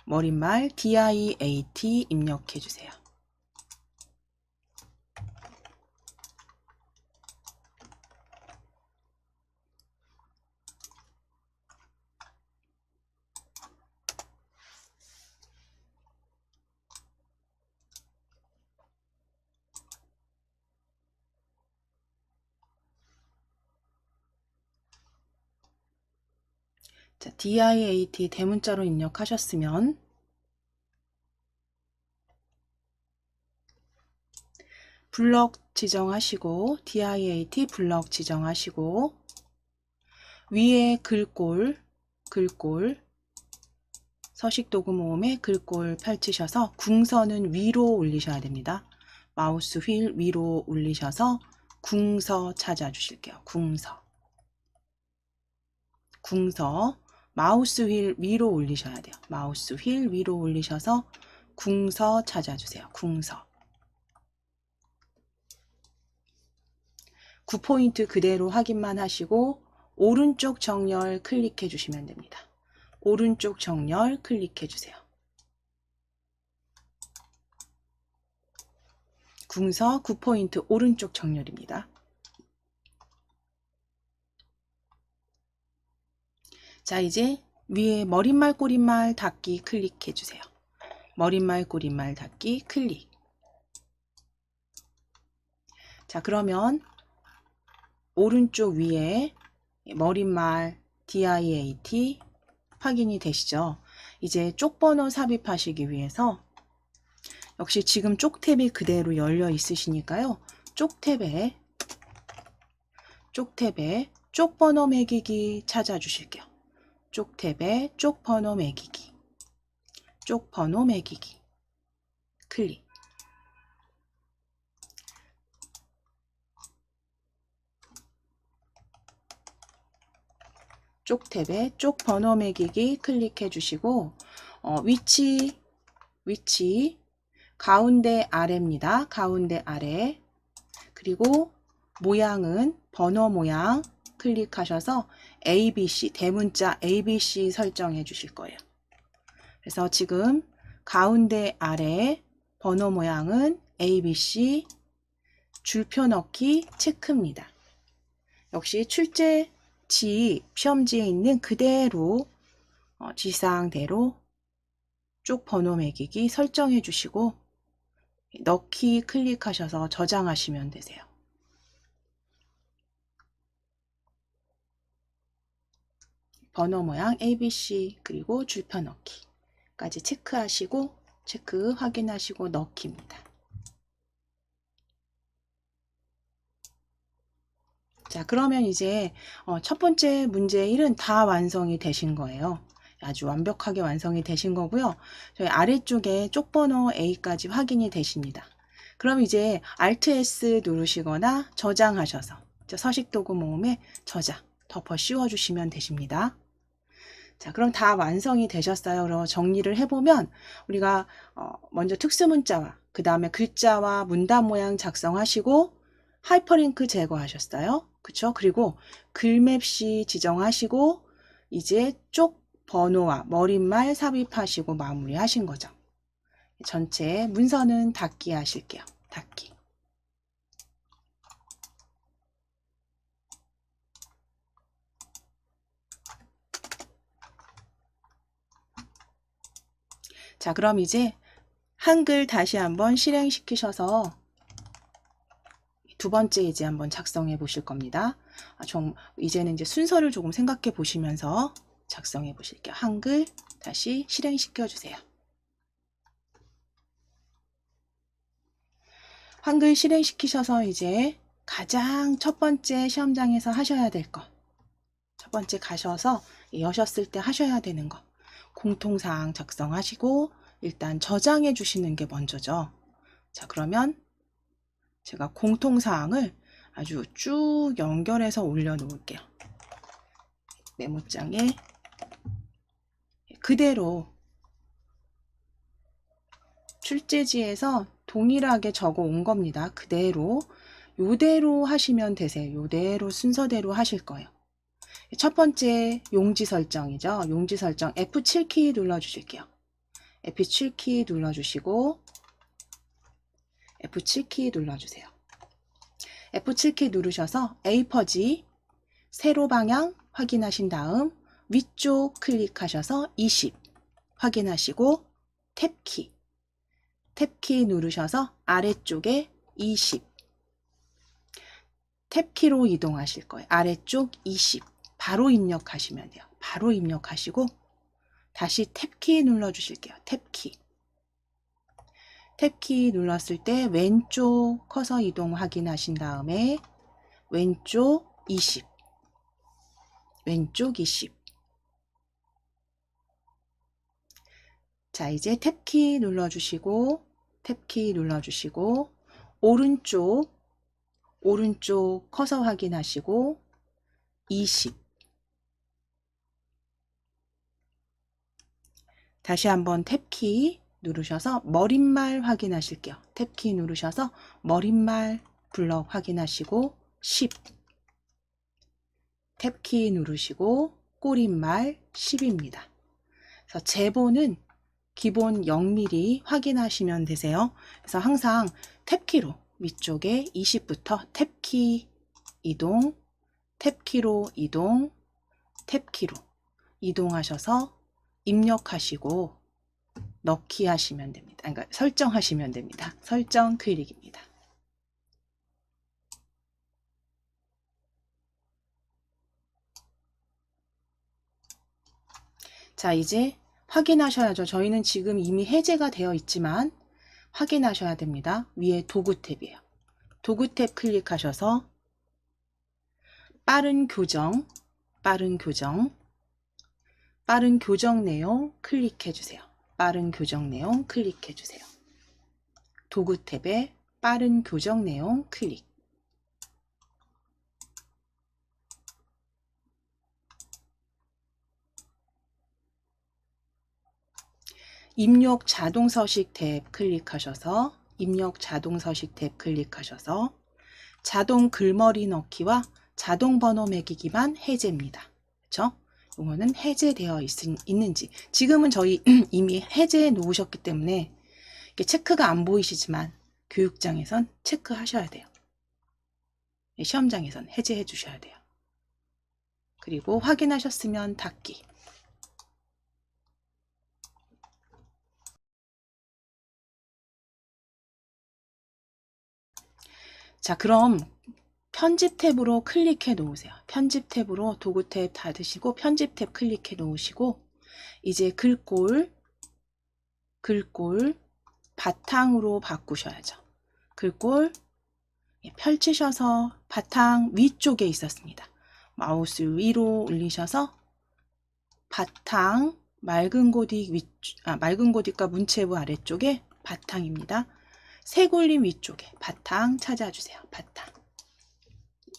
머릿말 DIAT 입력해 주세요. 자, DIAT 대문자로 입력하셨으면 블럭 지정하시고 DIAT 블럭 지정하시고 위에 글꼴 서식도구 모음에 글꼴 펼치셔서 궁서는 위로 올리셔야 됩니다. 마우스 휠 위로 올리셔서 궁서 찾아주실게요. 궁서 마우스 휠 위로 올리셔야 돼요. 마우스 휠 위로 올리셔서 궁서 찾아주세요. 궁서 9포인트 그대로 확인만 하시고 오른쪽 정렬 클릭해 주시면 됩니다. 오른쪽 정렬 클릭해 주세요. 궁서 9포인트 오른쪽 정렬입니다. 자, 이제 위에 머릿말 꼬릿말 닫기 클릭해 주세요. 머릿말 꼬릿말 닫기 클릭. 자, 그러면 오른쪽 위에 머릿말 DIAT 확인이 되시죠? 이제 쪽번호 삽입하시기 위해서 역시 지금 쪽 탭이 그대로 열려 있으시니까요. 쪽 탭에 쪽번호 매기기 찾아주실게요. 쪽 탭에 쪽번호 매기기 클릭. 쪽 탭에 쪽 번호 매기기 클릭해 주시고 위치 가운데 아래입니다. 가운데 아래. 그리고 모양은 번호 모양 클릭하셔서 ABC 대문자 ABC 설정해 주실 거예요. 그래서 지금 가운데 아래 번호 모양은 ABC 줄표 넣기 체크입니다. 역시 출제지 시험지에 있는 그대로 지상대로 쪽 번호 매기기 설정해 주시고 넣기 클릭하셔서 저장하시면 되세요. 번호 모양 ABC 그리고 줄표 넣기까지 체크하시고 체크 확인하시고 넣기입니다. 자, 그러면 이제 첫 번째 문제 1은 다 완성이 되신 거예요. 아주 완벽하게 완성이 되신 거고요. 저희 아래쪽에 쪽번호 A까지 확인이 되십니다. 그럼 이제 Alt S 누르시거나 저장하셔서 서식도구 모음에 저장, 덮어 씌워 주시면 되십니다. 자, 그럼 다 완성이 되셨어요. 그럼 정리를 해보면 우리가 먼저 특수문자와 그 다음에 글자와 문단 모양 작성하시고 하이퍼링크 제거하셨어요. 그쵸? 그리고 글맵시 지정하시고 이제 쪽 번호와 머릿말 삽입하시고 마무리하신 거죠. 전체 문서는 닫기 하실게요. 닫기. 자, 그럼 이제 한글 다시 한번 실행시키셔서 두 번째 이제 한번 작성해 보실 겁니다. 이제는 이제 순서를 조금 생각해 보시면서 작성해 보실게요. 한글 다시 실행시켜 주세요. 한글 실행시키셔서 이제 가장 첫 번째 시험장에서 하셔야 될 거. 첫 번째 가셔서 여셨을 때 하셔야 되는 거. 공통사항 작성하시고 일단 저장해 주시는 게 먼저죠. 자, 그러면 제가 공통사항을 아주 쭉 연결해서 올려 놓을게요. 메모장에 그대로 출제지에서 동일하게 적어 온 겁니다. 그대로 요대로 하시면 되세요. 요대로 순서대로 하실 거예요. 첫 번째 용지 설정이죠. 용지 설정 F7키 눌러주실게요. F7키 눌러주시고 F7키 눌러주세요. F7키 누르셔서 A 퍼지 세로 방향 확인하신 다음 위쪽 클릭하셔서 20 확인하시고 탭키 누르셔서 아래쪽에 20 탭키로 이동하실 거예요. 아래쪽 20 바로 입력하시면 돼요. 바로 입력하시고 다시 탭키 눌러주실게요. 탭키 탭키 눌렀을 때 왼쪽 커서 이동 확인하신 다음에 왼쪽 20, 왼쪽 20. 자, 이제 탭키 눌러주시고 탭키 눌러주시고 오른쪽 커서 확인하시고 20. 다시 한번 탭키 누르셔서 머릿말 확인하실게요. 탭키 누르셔서 머릿말 블럭 확인하시고 10. 탭키 누르시고 꼬릿말 10입니다. 그래서 제보는 기본 0mm 확인하시면 되세요. 그래서 항상 탭키로 위쪽에 20부터 탭키 이동, 탭키로 이동, 탭키로 이동하셔서 입력하시고 넣기 하시면 됩니다. 그러니까 설정하시면 됩니다. 설정 클릭입니다. 자, 이제 확인하셔야죠. 저희는 지금 이미 해제가 되어 있지만 확인하셔야 됩니다. 위에 도구 탭이에요. 도구 탭 클릭하셔서 빠른 교정 내용 클릭해 주세요. 빠른 교정 내용 클릭해 주세요. 도구 탭에 빠른 교정 내용 클릭. 입력 자동 서식 탭 클릭하셔서 자동 글머리 넣기와 자동 번호 매기기만 해제입니다. 그렇죠? 이거는 해제되어 있는지, 지금은 저희 이미 해제해 놓으셨기 때문에 이게 체크가 안 보이시지만 교육장에선 체크하셔야 돼요. 시험장에선 해제해 주셔야 돼요. 그리고 확인하셨으면 닫기. 자, 그럼 편집 탭으로 클릭해 놓으세요. 편집 탭으로 도구 탭 닫으시고 편집 탭 클릭해 놓으시고 이제 글꼴 바탕으로 바꾸셔야죠. 글꼴 펼치셔서 바탕 위쪽에 있었습니다. 마우스 위로 올리셔서 바탕 맑은 고딕과 문체부 아래쪽에 바탕입니다. 세골림 위쪽에 바탕 찾아주세요. 바탕.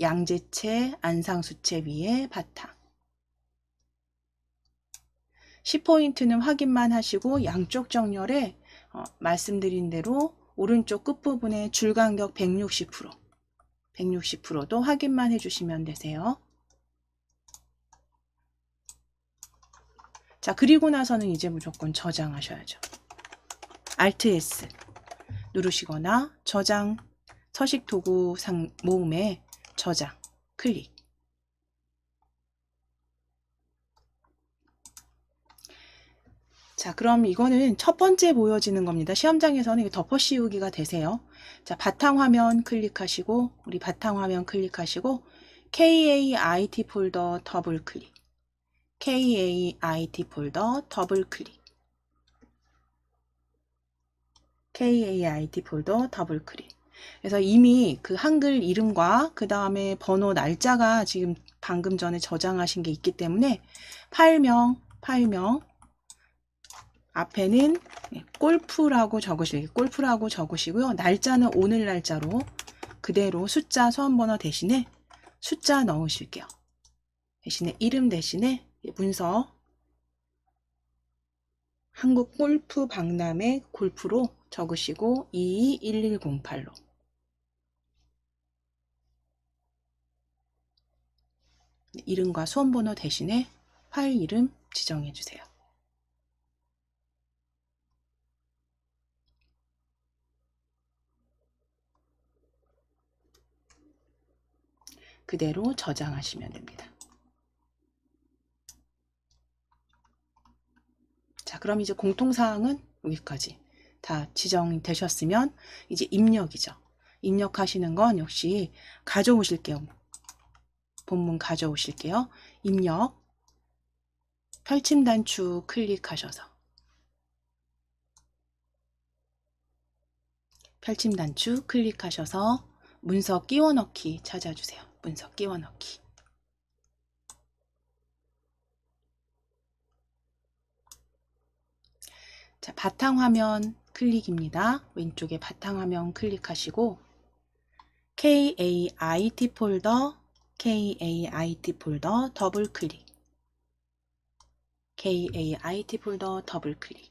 양재체, 안상수체 위에 바탕. 10포인트는 확인만 하시고 양쪽 정렬에 말씀드린 대로 오른쪽 끝부분에 줄간격 160%도 확인만 해주시면 되세요. 자, 그리고 나서는 이제 무조건 저장하셔야죠. Alt S 누르시거나 저장, 서식 도구 모음에 저장 클릭. 자, 그럼 이거는 첫 번째 보여지는 겁니다. 시험장에서는 덮어 씌우기가 되세요. 자, 바탕화면 클릭하시고, 우리 바탕화면 클릭하시고, KAIT 폴더 더블 클릭. KAIT 폴더 더블 클릭. KAIT 폴더 더블 클릭. 그래서 이미 그 한글 이름과 그 다음에 번호 날짜가 지금 방금 전에 저장하신 게 있기 때문에 파일명 앞에는 골프라고 적으시고요. 날짜는 오늘 날짜로 그대로 숫자 소환번호 대신에 숫자 넣으실게요. 대신에 이름 대신에 문서 한국 골프 박람회 골프로 적으시고 221108로 이름과 수험번호 대신에 파일 이름 지정해 주세요. 그대로 저장하시면 됩니다. 자, 그럼 이제 공통사항은 여기까지 다 지정되셨으면 이제 입력이죠. 입력하시는 건 역시 가져오실게요. 본문 가져오실게요. 입력, 펼침 단추 클릭하셔서 펼침 단축 클릭하셔서 문서 끼워 넣기 찾아주세요. 문서 끼워 넣기. 자, 바탕화면 클릭입니다. 왼쪽에 바탕화면 클릭하시고 KAIT 폴더, KAIT 폴더 더블 클릭. KAIT 폴더 더블 클릭.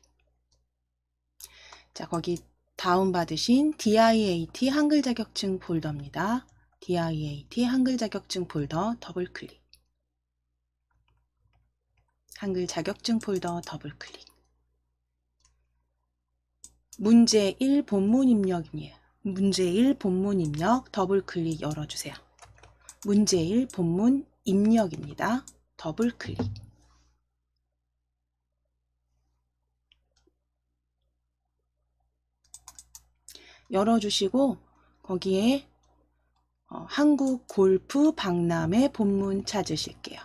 자, 거기 다운받으신 DIAT 한글 자격증 폴더입니다. DIAT 한글 자격증 폴더 더블 클릭. 한글 자격증 폴더 더블 클릭. 문제 1 본문 입력이에요. 문제 1 본문 입력 더블 클릭 열어주세요. 문제 1 본문 입력입니다. 더블 클릭. 열어주시고 거기에 한국 골프 박람회 본문 찾으실게요.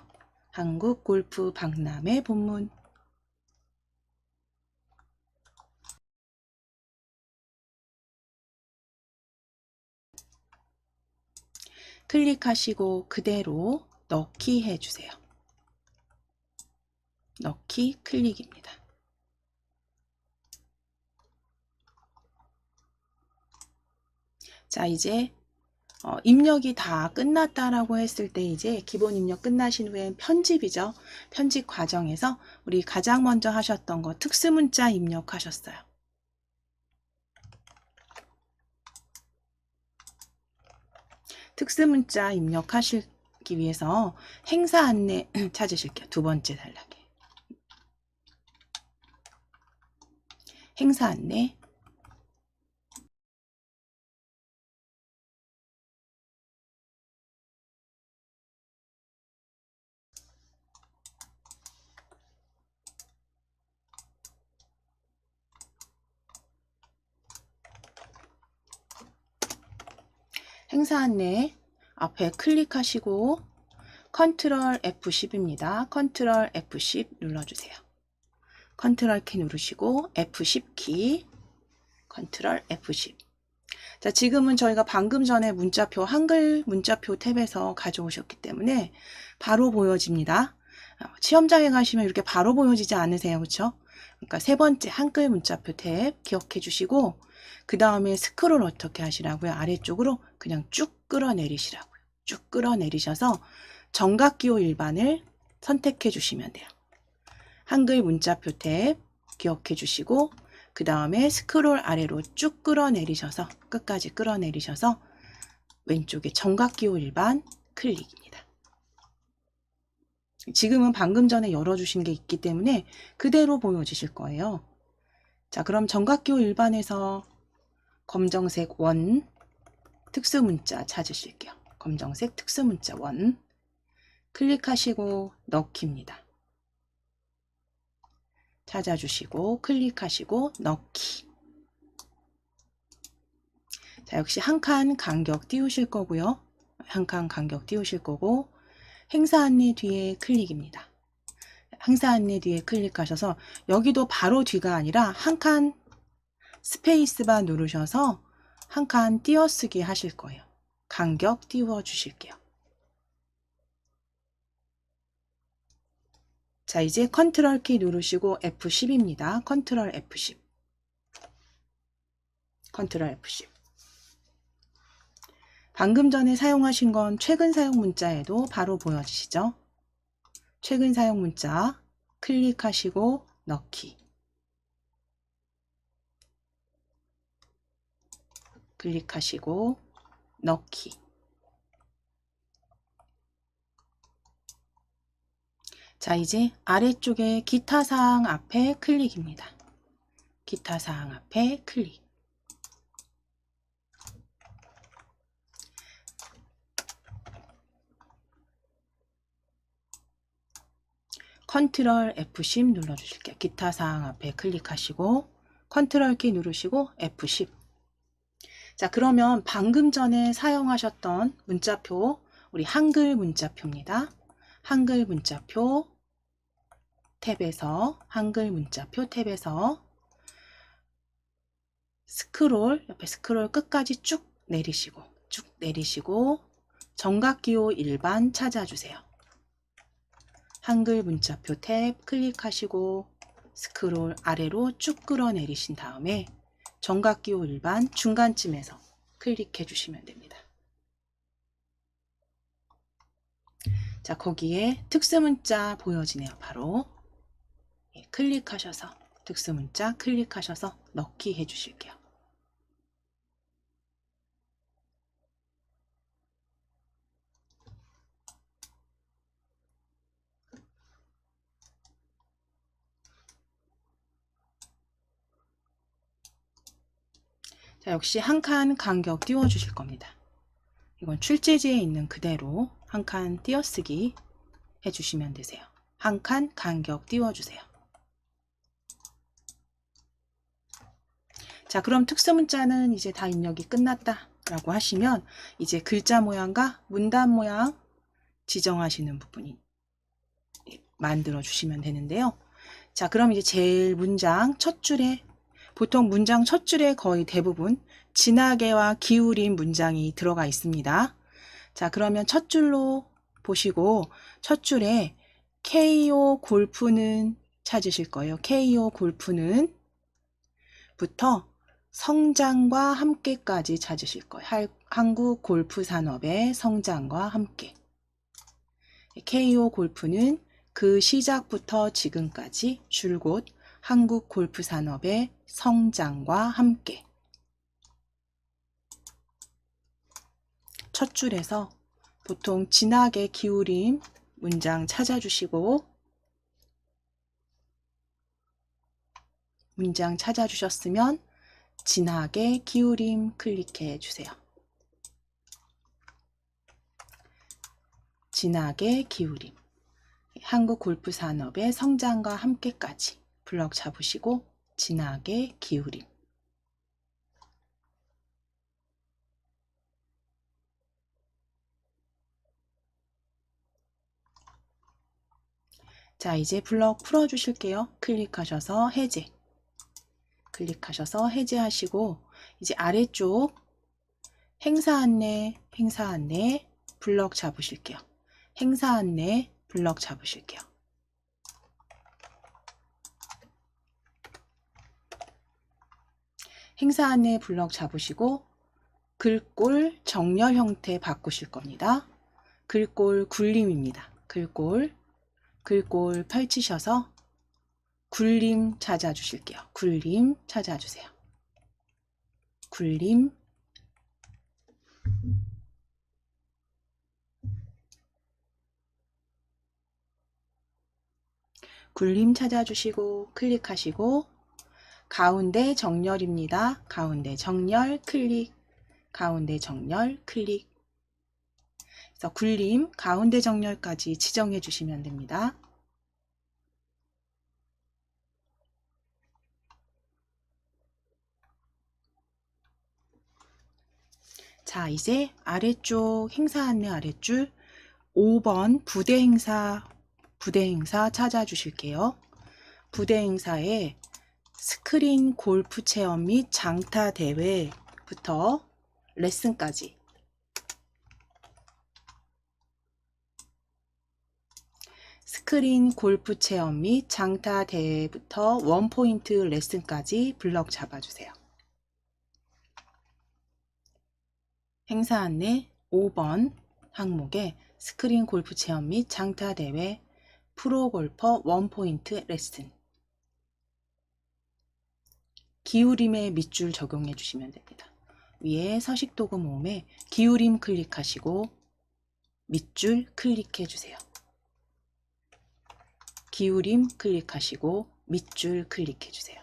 한국 골프 박람회 본문. 클릭하시고 그대로 넣기 해주세요. 넣기 클릭입니다. 자, 이제 입력이 다 끝났다라고 했을 때 이제 기본 입력 끝나신 후에 편집이죠. 편집 과정에서 우리 가장 먼저 하셨던 거 특수문자 입력하셨어요. 특수문자 입력하시기 위해서 행사 안내 찾으실게요. 두 번째 단락에. 행사 안내. 행사 안내 앞에 클릭하시고 컨트롤 F10입니다. 컨트롤 F10 눌러주세요. 컨트롤 키 누르시고 F10 키, 컨트롤 F10. 자, 지금은 저희가 방금 전에 문자표, 한글 문자표 탭에서 가져오셨기 때문에 바로 보여집니다. 시험장에 가시면 이렇게 바로 보여지지 않으세요. 그렇죠? 그러니까 세 번째 한글 문자표 탭 기억해 주시고 그 다음에 스크롤 어떻게 하시라고요? 아래쪽으로 그냥 쭉 끌어내리시라고요. 쭉 끌어내리셔서 정각기호 일반을 선택해 주시면 돼요. 한글 문자표 탭 기억해 주시고 그 다음에 스크롤 아래로 쭉 끌어내리셔서 끝까지 끌어내리셔서 왼쪽에 정각기호 일반 클릭입니다. 지금은 방금 전에 열어주신 게 있기 때문에 그대로 보여주실 거예요. 자, 그럼 정각기호 일반에서 검정색 원 특수문자 찾으실게요. 검정색 특수문자 원 클릭하시고 넣기입니다. 찾아주시고 클릭하시고 넣기. 자, 역시 한 칸 간격 띄우실 거고요. 한 칸 간격 띄우실 거고 행사 안내 뒤에 클릭입니다. 행사 안내 뒤에 클릭하셔서 여기도 바로 뒤가 아니라 한 칸 스페이스바 누르셔서 한 칸 띄어쓰기 하실 거예요. 간격 띄워 주실게요. 자, 이제 컨트롤 키 누르시고 F10입니다. 컨트롤 F10. 컨트롤 F10. 방금 전에 사용하신 건 최근 사용 문자에도 바로 보여지시죠? 최근 사용 문자 클릭하시고 넣기. 클릭하시고 넣기. 자, 이제 아래쪽에 기타 사항 앞에 클릭입니다. 기타 사항 앞에 클릭. 컨트롤 F10 눌러주실게요. 기타 사항 앞에 클릭하시고 컨트롤 키 누르시고 F10. 자, 그러면 방금 전에 사용하셨던 문자표, 우리 한글 문자표입니다. 한글 문자표 탭에서 한글 문자표 탭에서 옆에 스크롤 끝까지 쭉 내리시고 정각기호 일반 찾아주세요. 한글 문자표 탭 클릭하시고 스크롤 아래로 쭉 끌어내리신 다음에 정각기호 일반 중간쯤에서 클릭해 주시면 됩니다. 자, 거기에 특수문자 보여지네요. 바로 클릭하셔서 특수문자 클릭하셔서 넣기 해 주실게요. 자, 역시 한 칸 간격 띄워 주실 겁니다. 이건 출제지에 있는 그대로 한 칸 띄어쓰기 해주시면 되세요. 한 칸 간격 띄워주세요. 자, 그럼 특수문자는 이제 다 입력이 끝났다 라고 하시면 이제 글자 모양과 문단 모양 지정하시는 부분이 만들어 주시면 되는데요. 자, 그럼 이제 제일 문장 첫 줄에, 보통 문장 첫 줄에 거의 대부분 진하게와 기울인 문장이 들어가 있습니다. 자, 그러면 첫 줄로 보시고 첫 줄에 KO 골프는 찾으실 거예요. KO 골프는 부터 성장과 함께까지 찾으실 거예요. 한국 골프 산업의 성장과 함께. KO 골프는 그 시작부터 지금까지 줄곧 한국 골프 산업의 성장과 함께. 첫 줄에서 보통 진하게 기울임 문장 찾아주시고 문장 찾아주셨으면 진하게 기울임 클릭해 주세요. 진하게 기울임. 한국 골프 산업의 성장과 함께까지 블럭 잡으시고 진하게 기울임. 자, 이제 블럭 풀어 주실게요. 클릭하셔서 해제. 클릭하셔서 해제하시고 이제 아래쪽 행사 안내 블럭 잡으실게요. 행사 안내 블럭 잡으실게요. 행사 안내 블럭 잡으시고 글꼴 정렬 형태 바꾸실 겁니다. 글꼴 굴림입니다. 글꼴 펼치셔서 굴림 찾아주실게요. 굴림 찾아주세요. 굴림. 굴림 찾아주시고 클릭하시고 가운데 정렬입니다. 가운데 정렬 클릭. 가운데 정렬 클릭. 그래서 굴림 가운데 정렬까지 지정해 주시면 됩니다. 자, 이제 아래쪽 행사 안내 아랫줄 5번 부대 행사 찾아주실게요. 부대 행사에 스크린 골프 체험 및 장타 대회부터 레슨까지 스크린 골프 체험 및 장타 대회부터 원포인트 레슨까지 블럭 잡아주세요. 행사 안내 5번 항목에 스크린 골프 체험 및 장타 대회 프로골퍼 원포인트 레슨. 기울임의 밑줄 적용해 주시면 됩니다. 위에 서식도구 모음에 기울임 클릭하시고 밑줄 클릭해 주세요. 기울임 클릭하시고 밑줄 클릭해 주세요.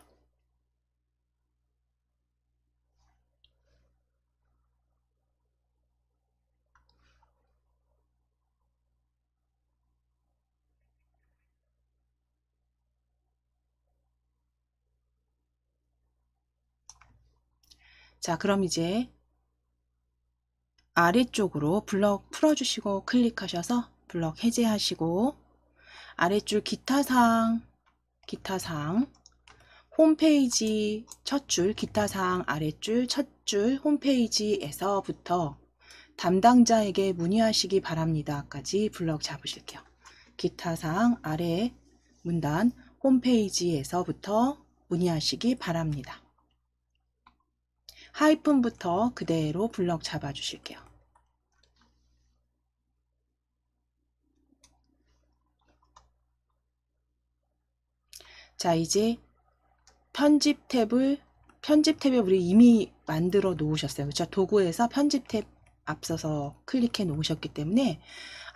자, 그럼 이제 아래쪽으로 블럭 풀어주시고 클릭하셔서 블럭 해제하시고 아래줄 기타사항 홈페이지 첫 줄, 기타 사항 아랫줄 첫 줄 홈페이지에서부터 담당자에게 문의하시기 바랍니다까지 블럭 잡으실게요. 기타 사항 아래 문단 홈페이지에서부터 문의하시기 바랍니다. 하이픈부터 그대로 블럭 잡아주실게요. 자, 이제 편집 탭을 우리 이미 만들어 놓으셨어요. 그렇죠? 도구에서 편집 탭 앞서서 클릭해 놓으셨기 때문에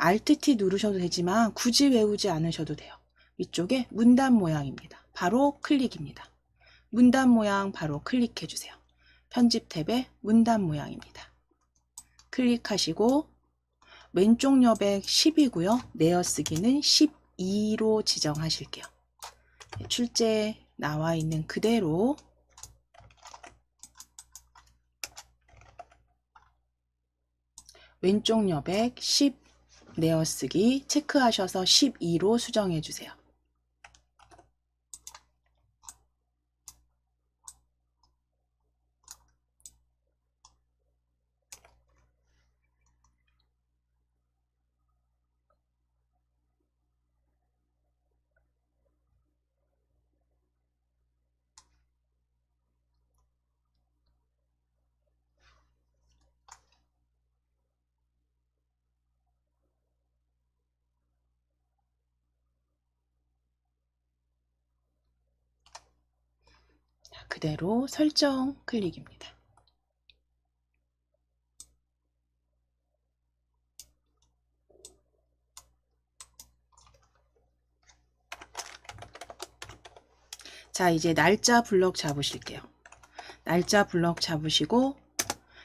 Alt T 누르셔도 되지만 굳이 외우지 않으셔도 돼요. 위쪽에 문단 모양입니다. 바로 클릭입니다. 문단 모양 바로 클릭해 주세요. 편집 탭에 문단 모양입니다. 클릭하시고 왼쪽 여백 10이고요. 내어쓰기는 12로 지정하실게요. 출제 나와 있는 그대로 왼쪽 여백 10 내어쓰기 체크하셔서 12로 수정해 주세요. 그대로 설정 클릭입니다. 자, 이제 날짜 블럭 잡으실게요. 날짜 블럭 잡으시고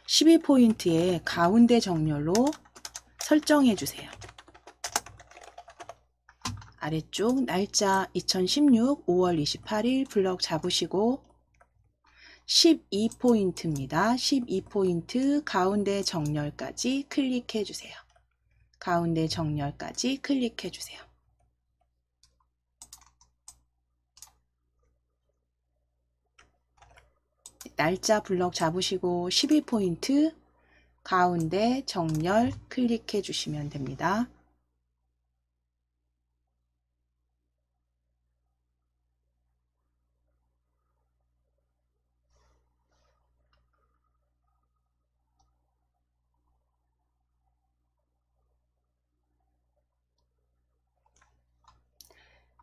12포인트에 가운데 정렬로 설정해 주세요. 아래쪽 날짜 2016 5월 28일 블럭 잡으시고 12포인트입니다. 12포인트 가운데 정렬까지 클릭해 주세요. 가운데 정렬까지 클릭해 주세요. 날짜 블럭 잡으시고 12포인트 가운데 정렬 클릭해 주시면 됩니다.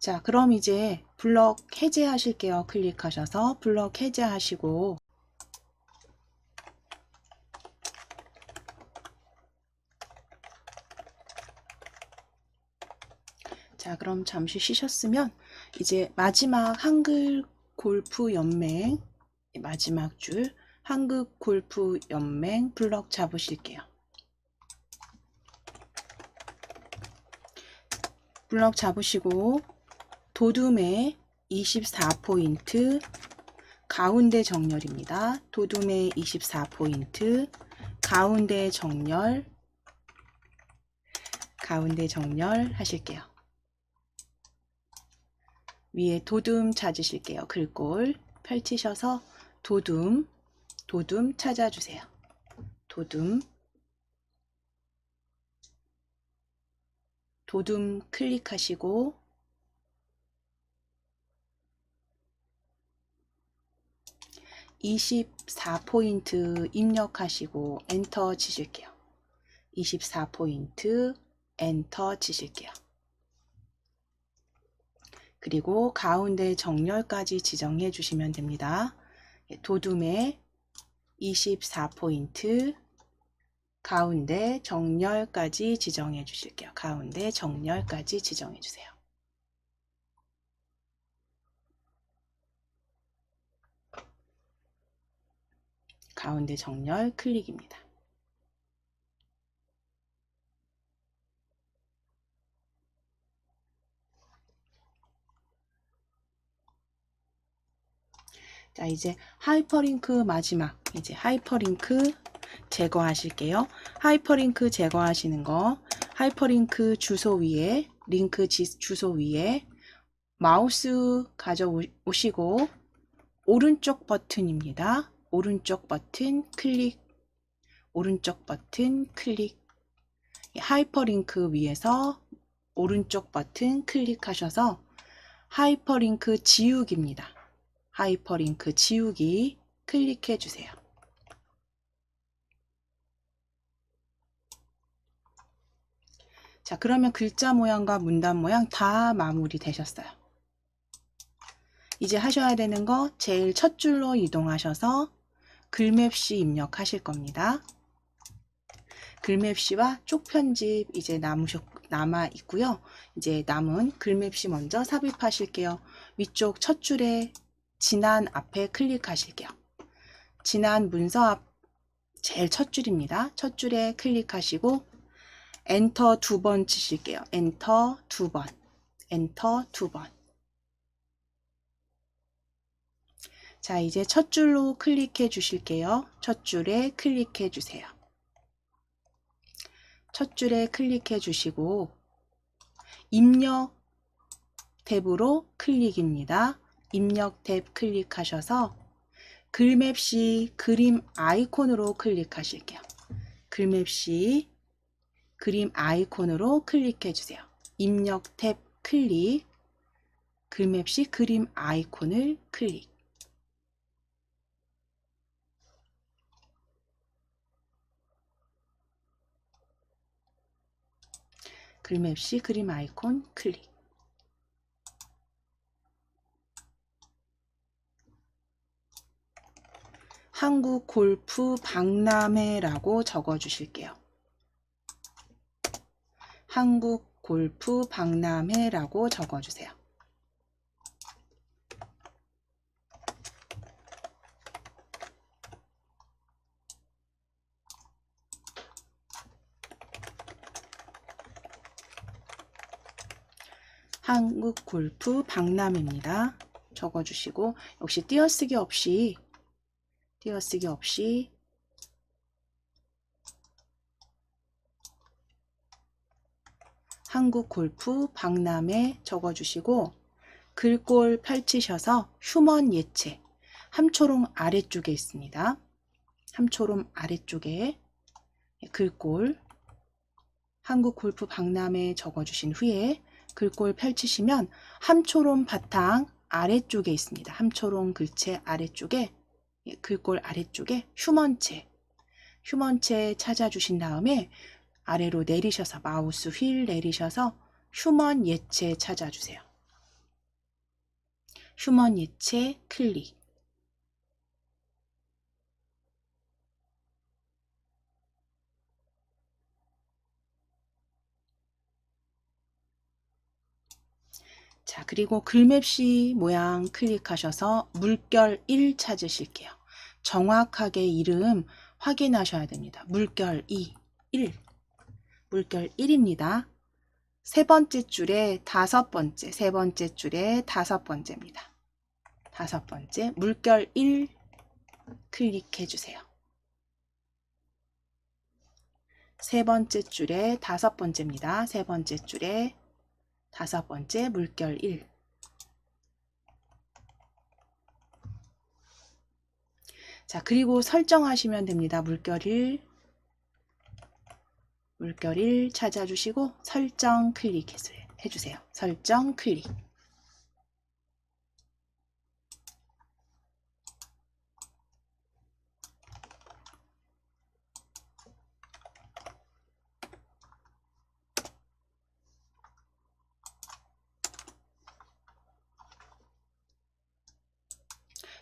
자, 그럼 이제 블럭 해제하실게요. 클릭하셔서 블럭 해제하시고 자, 그럼 잠시 쉬셨으면 이제 마지막 한글 골프 연맹 마지막 줄 한국 골프 연맹 블럭 잡으실게요. 블럭 잡으시고 도둠의 24포인트 가운데 정렬입니다. 도둠의 24포인트 가운데 정렬 하실게요. 위에 도둠 찾으실게요. 글꼴 펼치셔서 도둠 찾아주세요. 도둠 클릭하시고 (24포인트) 입력하시고 엔터 치실게요. 24포인트 엔터 치실게요. 그리고 가운데 정렬까지 지정해 주시면 됩니다. 도둠의 24포인트 가운데 정렬까지 지정해 주실게요. 가운데 정렬까지 지정해 주세요. 가운데 정렬 클릭입니다. 자, 이제 하이퍼링크 마지막 이제 하이퍼링크 제거하실게요. 하이퍼링크 제거하시는 거 하이퍼링크 주소 위에 링크 주소 위에 마우스 가져오시고 오른쪽 버튼입니다. 오른쪽 버튼 클릭, 오른쪽 버튼 클릭. 하이퍼링크 위에서 오른쪽 버튼 클릭하셔서 하이퍼링크 지우기입니다. 하이퍼링크 지우기 클릭해 주세요. 자, 그러면 글자 모양과 문단 모양 다 마무리 되셨어요. 이제 하셔야 되는 거 제일 첫 줄로 이동하셔서 글맵시 입력하실 겁니다. 글맵시와 쪽편집 이제 남아 있고요. 이제 남은 글맵시 먼저 삽입하실게요. 위쪽 첫 줄에 진한 앞에 클릭하실게요. 진한 문서 앞 제일 첫 줄입니다. 첫 줄에 클릭하시고 엔터 2번 치실게요. 엔터 2번, 엔터 2번. 자, 이제 첫 줄로 클릭해 주실게요. 첫 줄에 클릭해 주세요. 첫 줄에 클릭해 주시고 입력 탭으로 클릭입니다. 입력 탭 클릭하셔서 글맵시 그림 아이콘으로 클릭하실게요. 글맵시 그림 아이콘으로 클릭해 주세요. 입력 탭 클릭, 글맵시 그림 아이콘을 클릭. 글맵시 그림 아이콘 클릭. 한국 골프 박람회라고 적어 주실게요. 한국 골프 박람회라고 적어 주세요. 한국 골프 박람회입니다. 적어 주시고 역시 띄어쓰기 없이 한국 골프 박람회 적어주시고 글꼴 펼치셔서 휴먼 예체 함초롱 아래쪽에 있습니다. 함초롱 아래쪽에 글꼴 한국 골프 박람회 적어주신 후에 글꼴 펼치시면 함초롱 바탕 아래쪽에 있습니다. 함초롱 글체 아래쪽에 글꼴 아래쪽에 휴먼체 찾아주신 다음에 아래로 내리셔서 마우스 휠 내리셔서 휴먼 예체 찾아주세요. 휴먼 예체 클릭. 자, 그리고 글맵시 모양 클릭하셔서 물결 1 찾으실게요. 정확하게 이름 확인하셔야 됩니다. 물결 2, 1. 물결 1입니다. 세 번째 줄에 다섯 번째, 세 번째 줄에 다섯 번째입니다. 다섯 번째, 물결 1 클릭해 주세요. 세 번째 줄에 다섯 번째입니다. 세 번째 줄에 다섯 번째, 물결 1. 자, 그리고 설정하시면 됩니다. 물결 1 찾아주시고 설정 클릭해주세요. 설정 클릭.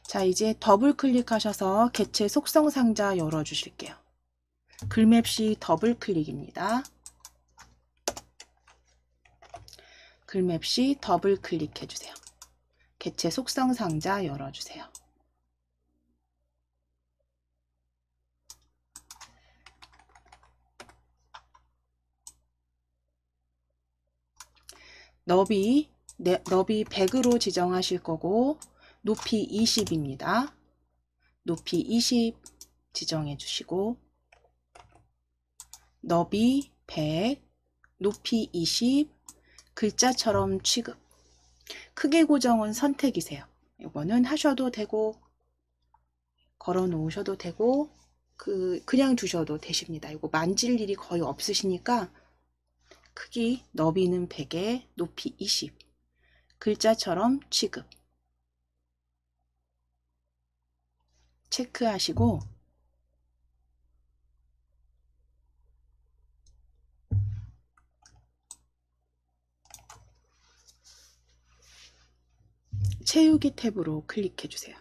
자, 이제 더블 클릭하셔서 개체 속성 상자 열어주실게요. 글맵시 더블 클릭입니다. 글맵시 더블 클릭해주세요. 개체 속성 상자 열어주세요. 너비 100으로 지정하실 거고 높이 20입니다. 높이 20 지정해 주시고 너비 100, 높이 20, 글자처럼 취급. 크기 고정은 선택이세요. 이거는 하셔도 되고 걸어 놓으셔도 되고 그냥 두셔도 되십니다. 이거 만질 일이 거의 없으시니까 크기 너비는 100에 높이 20 글자처럼 취급 체크하시고 채우기 탭으로 클릭해 주세요.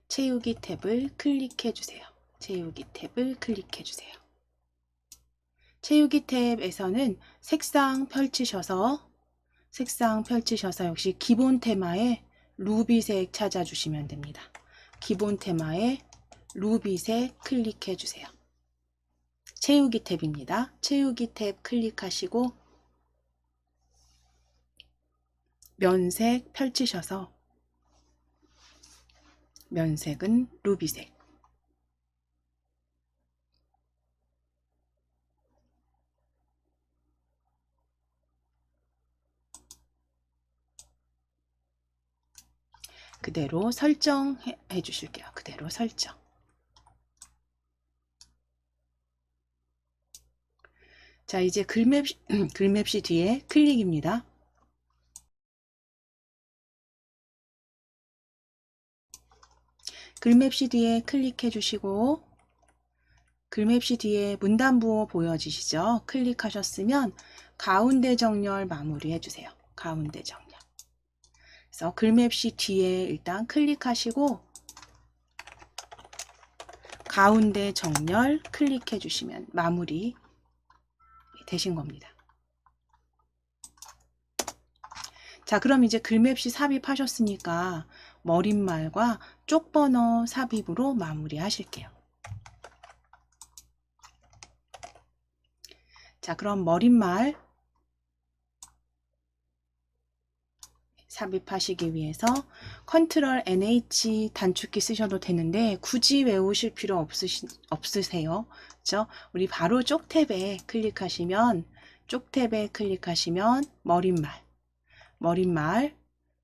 채우기 탭을 클릭해 주세요. 채우기 탭을 클릭해 주세요. 채우기 탭에서는 색상 펼치셔서 역시 기본 테마에 루비색 찾아주시면 됩니다. 기본 테마에 루비색 클릭해 주세요. 채우기 탭입니다. 채우기 탭 클릭하시고 면색 펼치셔서 면색은 루비색 그대로 설정해 주실게요. 그대로 설정. 자, 이제 글맵시 뒤에 클릭입니다. 글맵시 뒤에 클릭해 주시고 글맵시 뒤에 문단부호 보여지시죠? 클릭하셨으면 가운데 정렬 마무리해 주세요. 가운데 정렬. 그래서 글맵시 뒤에 일단 클릭하시고 가운데 정렬 클릭해 주시면 마무리 되신 겁니다. 자, 그럼 이제 글맵시 삽입하셨으니까 머릿말과 쪽번호 삽입으로 마무리 하실게요. 자, 그럼 머릿말 삽입하시기 위해서 컨트롤 NH 단축키 쓰셔도 되는데 굳이 외우실 필요 없으세요. 그렇죠? 우리 바로 쪽 탭에 클릭하시면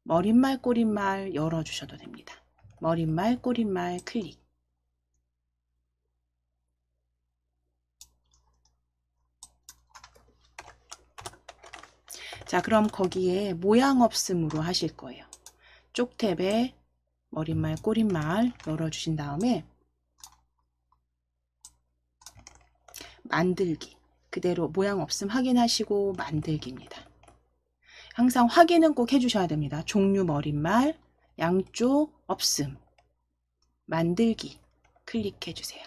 머릿말, 꼬릿말 열어주셔도 됩니다. 머릿말, 꼬릿말 클릭. 자, 그럼 거기에 모양 없음으로 하실 거예요. 쪽 탭에 머릿말, 꼬릿말 열어주신 다음에 만들기. 그대로 모양 없음 확인하시고 만들기입니다. 항상 확인은 꼭 해주셔야 됩니다. 종류 머릿말, 양쪽 없음, 만들기 클릭해 주세요.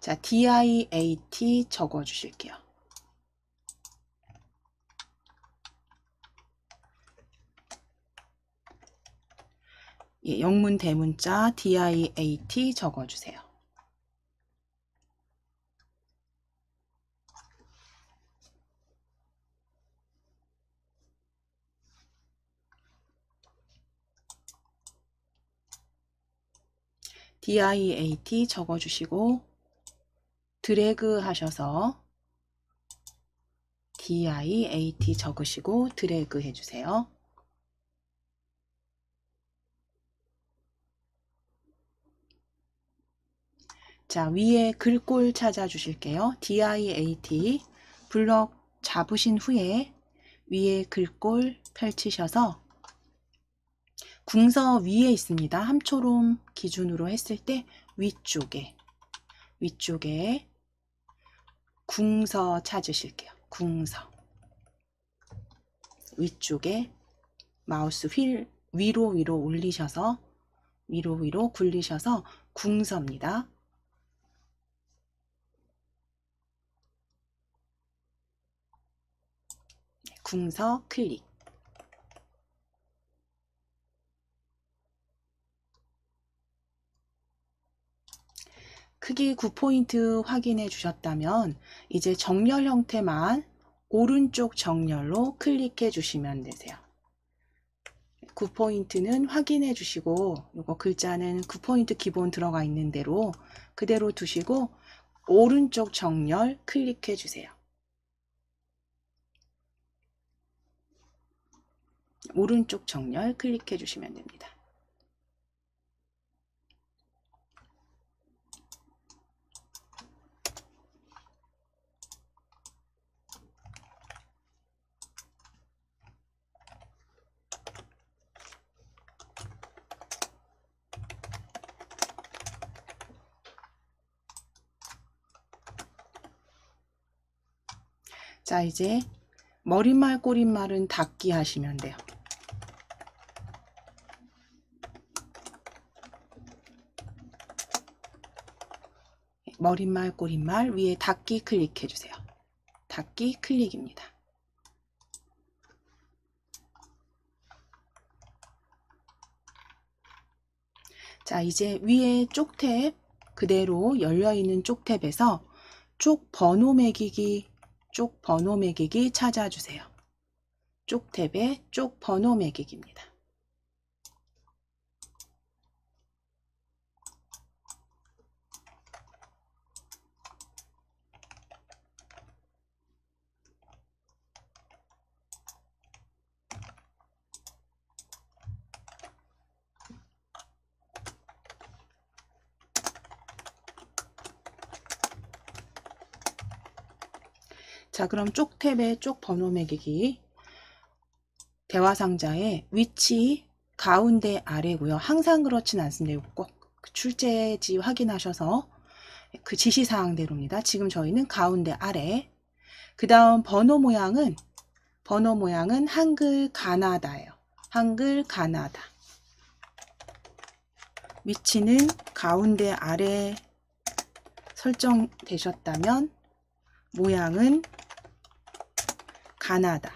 자, DIAT 적어 주실게요. 예, 영문 대문자 DIAT 적어 주세요. DIAT 적어 주시고 드래그 하셔서 DIAT 적으시고 드래그 해주세요. 자, 위에 글꼴 찾아 주실게요. DIAT 블럭 잡으신 후에 위에 글꼴 펼치셔서 궁서 위에 있습니다. 함초롬 기준으로 했을 때 위쪽에 궁서 찾으실게요. 궁서 위쪽에 마우스 휠 위로 올리셔서 위로 굴리셔서 궁서입니다. 궁서 클릭. 크기 9포인트 확인해 주셨다면 이제 정렬 형태만 오른쪽 정렬로 클릭해 주시면 되세요. 9포인트는 확인해 주시고 이거 글자는 9포인트 기본 들어가 있는 대로 그대로 두시고 오른쪽 정렬 클릭해 주세요. 오른쪽 정렬 클릭해 주시면 됩니다. 자, 이제 머릿말 꼬릿말은 닫기 하시면 돼요. 머릿말 꼬릿말 위에 닫기 클릭해 주세요. 닫기 클릭입니다. 자, 이제 위에 쪽탭 그대로 열려있는 쪽탭에서 쪽 번호 매기기 찾아주세요. 쪽탭의 쪽 번호 매기기입니다. 자, 그럼 쪽탭의 쪽 번호 매기기 대화상자의 위치 가운데 아래고요. 항상 그렇진 않습니다. 꼭 출제지 확인하셔서 그 지시사항대로입니다. 지금 저희는 가운데 아래. 그 다음 번호 모양은 한글 가나다예요. 한글 가나다. 위치는 가운데 아래 설정되셨다면 모양은 가나다.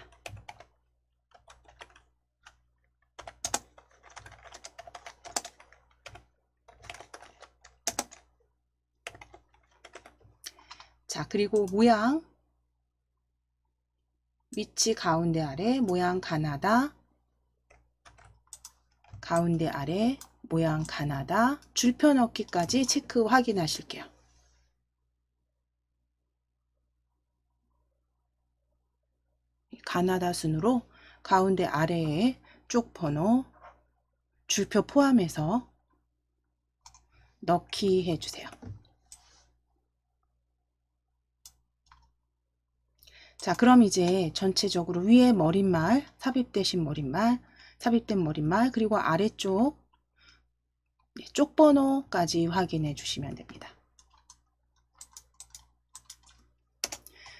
자, 그리고 모양 위치 가운데 아래 모양 가나다. 가운데 아래 모양 가나다. 줄표 넣기까지 체크 확인하실게요. 가나다 순으로 가운데 아래에 쪽 번호 줄표 포함해서 넣기 해주세요. 자, 그럼 이제 전체적으로 위에 머릿말, 삽입된 머릿말, 그리고 아래쪽 쪽 번호까지 확인해 주시면 됩니다.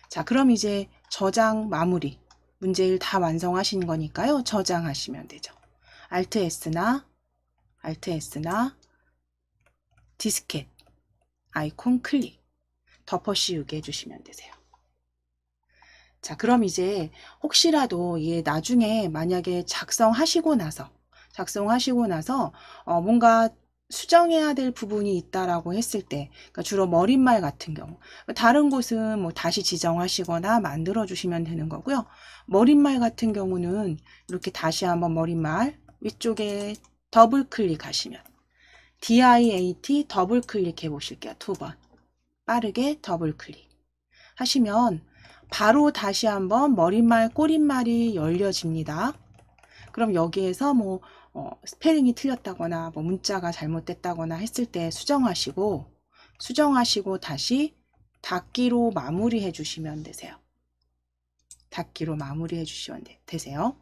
자, 그럼 이제 저장 마무리. 문제일 다 완성하신 거니까요. 저장하시면 되죠. Alt S나 디스켓 아이콘 클릭 덮어 씌우게 해주시면 되세요. 자, 그럼 이제 혹시라도 나중에 만약에 작성하시고 나서 뭔가 수정해야 될 부분이 있다라고 했을 때, 그러니까 주로 머릿말 같은 경우, 다른 곳은 뭐 다시 지정하시거나 만들어 주시면 되는 거고요. 머릿말 같은 경우는 이렇게 다시 한번 머릿말 위쪽에 더블 클릭하시면 DIAT 더블 클릭해 보실게요. 2번 빠르게 더블 클릭 하시면 바로 다시 한번 머릿말 꼬릿말이 열려집니다. 그럼 여기에서 뭐 스페링이 틀렸다거나 뭐 문자가 잘못됐다거나 했을 때 수정하시고 다시 닫기로 마무리해 주시면 되세요. 닫기로 마무리해 주시면 되세요.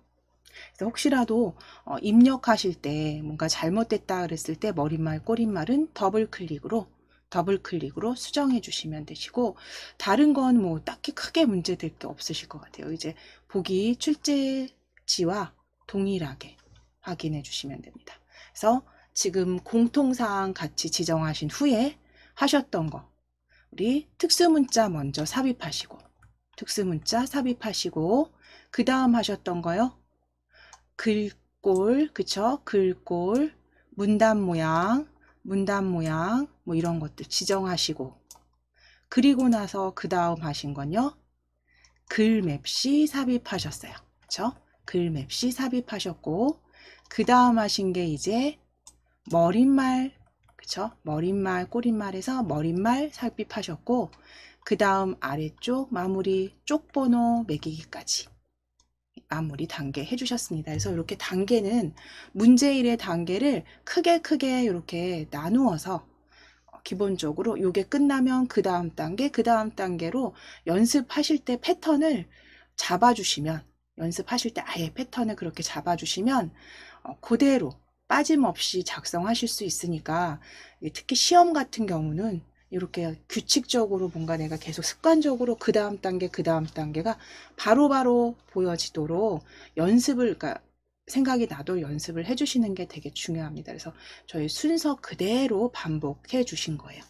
그래서 혹시라도 입력하실 때 뭔가 잘못됐다 그랬을 때 머릿말 꼬릿말은 더블 클릭으로 수정해 주시면 되시고, 다른 건 뭐 딱히 크게 문제될 게 없으실 것 같아요. 이제 보기 출제지와 동일하게 확인해 주시면 됩니다. 그래서 지금 공통사항 같이 지정하신 후에 하셨던 거, 우리 특수문자 먼저 삽입하시고, 그 다음 하셨던 거요. 글꼴, 그쵸? 글꼴, 문단 모양, 뭐 이런 것들 지정하시고, 그리고 나서 그 다음 하신 건요, 글맵시 삽입하셨어요. 그쵸? 글맵시 삽입하셨고, 그 다음 하신 게 이제 머릿말, 그쵸? 머릿말, 꼬릿말에서 머릿말 삽입하셨고, 그 다음 아래쪽 마무리 쪽번호 매기기까지 마무리 단계 해주셨습니다. 그래서 이렇게 단계는 문제일의 단계를 크게 이렇게 나누어서 기본적으로 요게 끝나면 그 다음 단계, 그 다음 단계로 연습하실 때 패턴을 잡아주시면, 연습하실 때 아예 패턴을 그렇게 잡아주시면 그대로 빠짐없이 작성하실 수 있으니까, 특히 시험 같은 경우는 이렇게 규칙적으로 뭔가 내가 계속 습관적으로 그 다음 단계, 그 다음 단계가 바로바로 보여지도록 연습을, 그러니까 생각이 나도 연습을 해주시는 게 되게 중요합니다. 그래서 저희 순서 그대로 반복해 주신 거예요.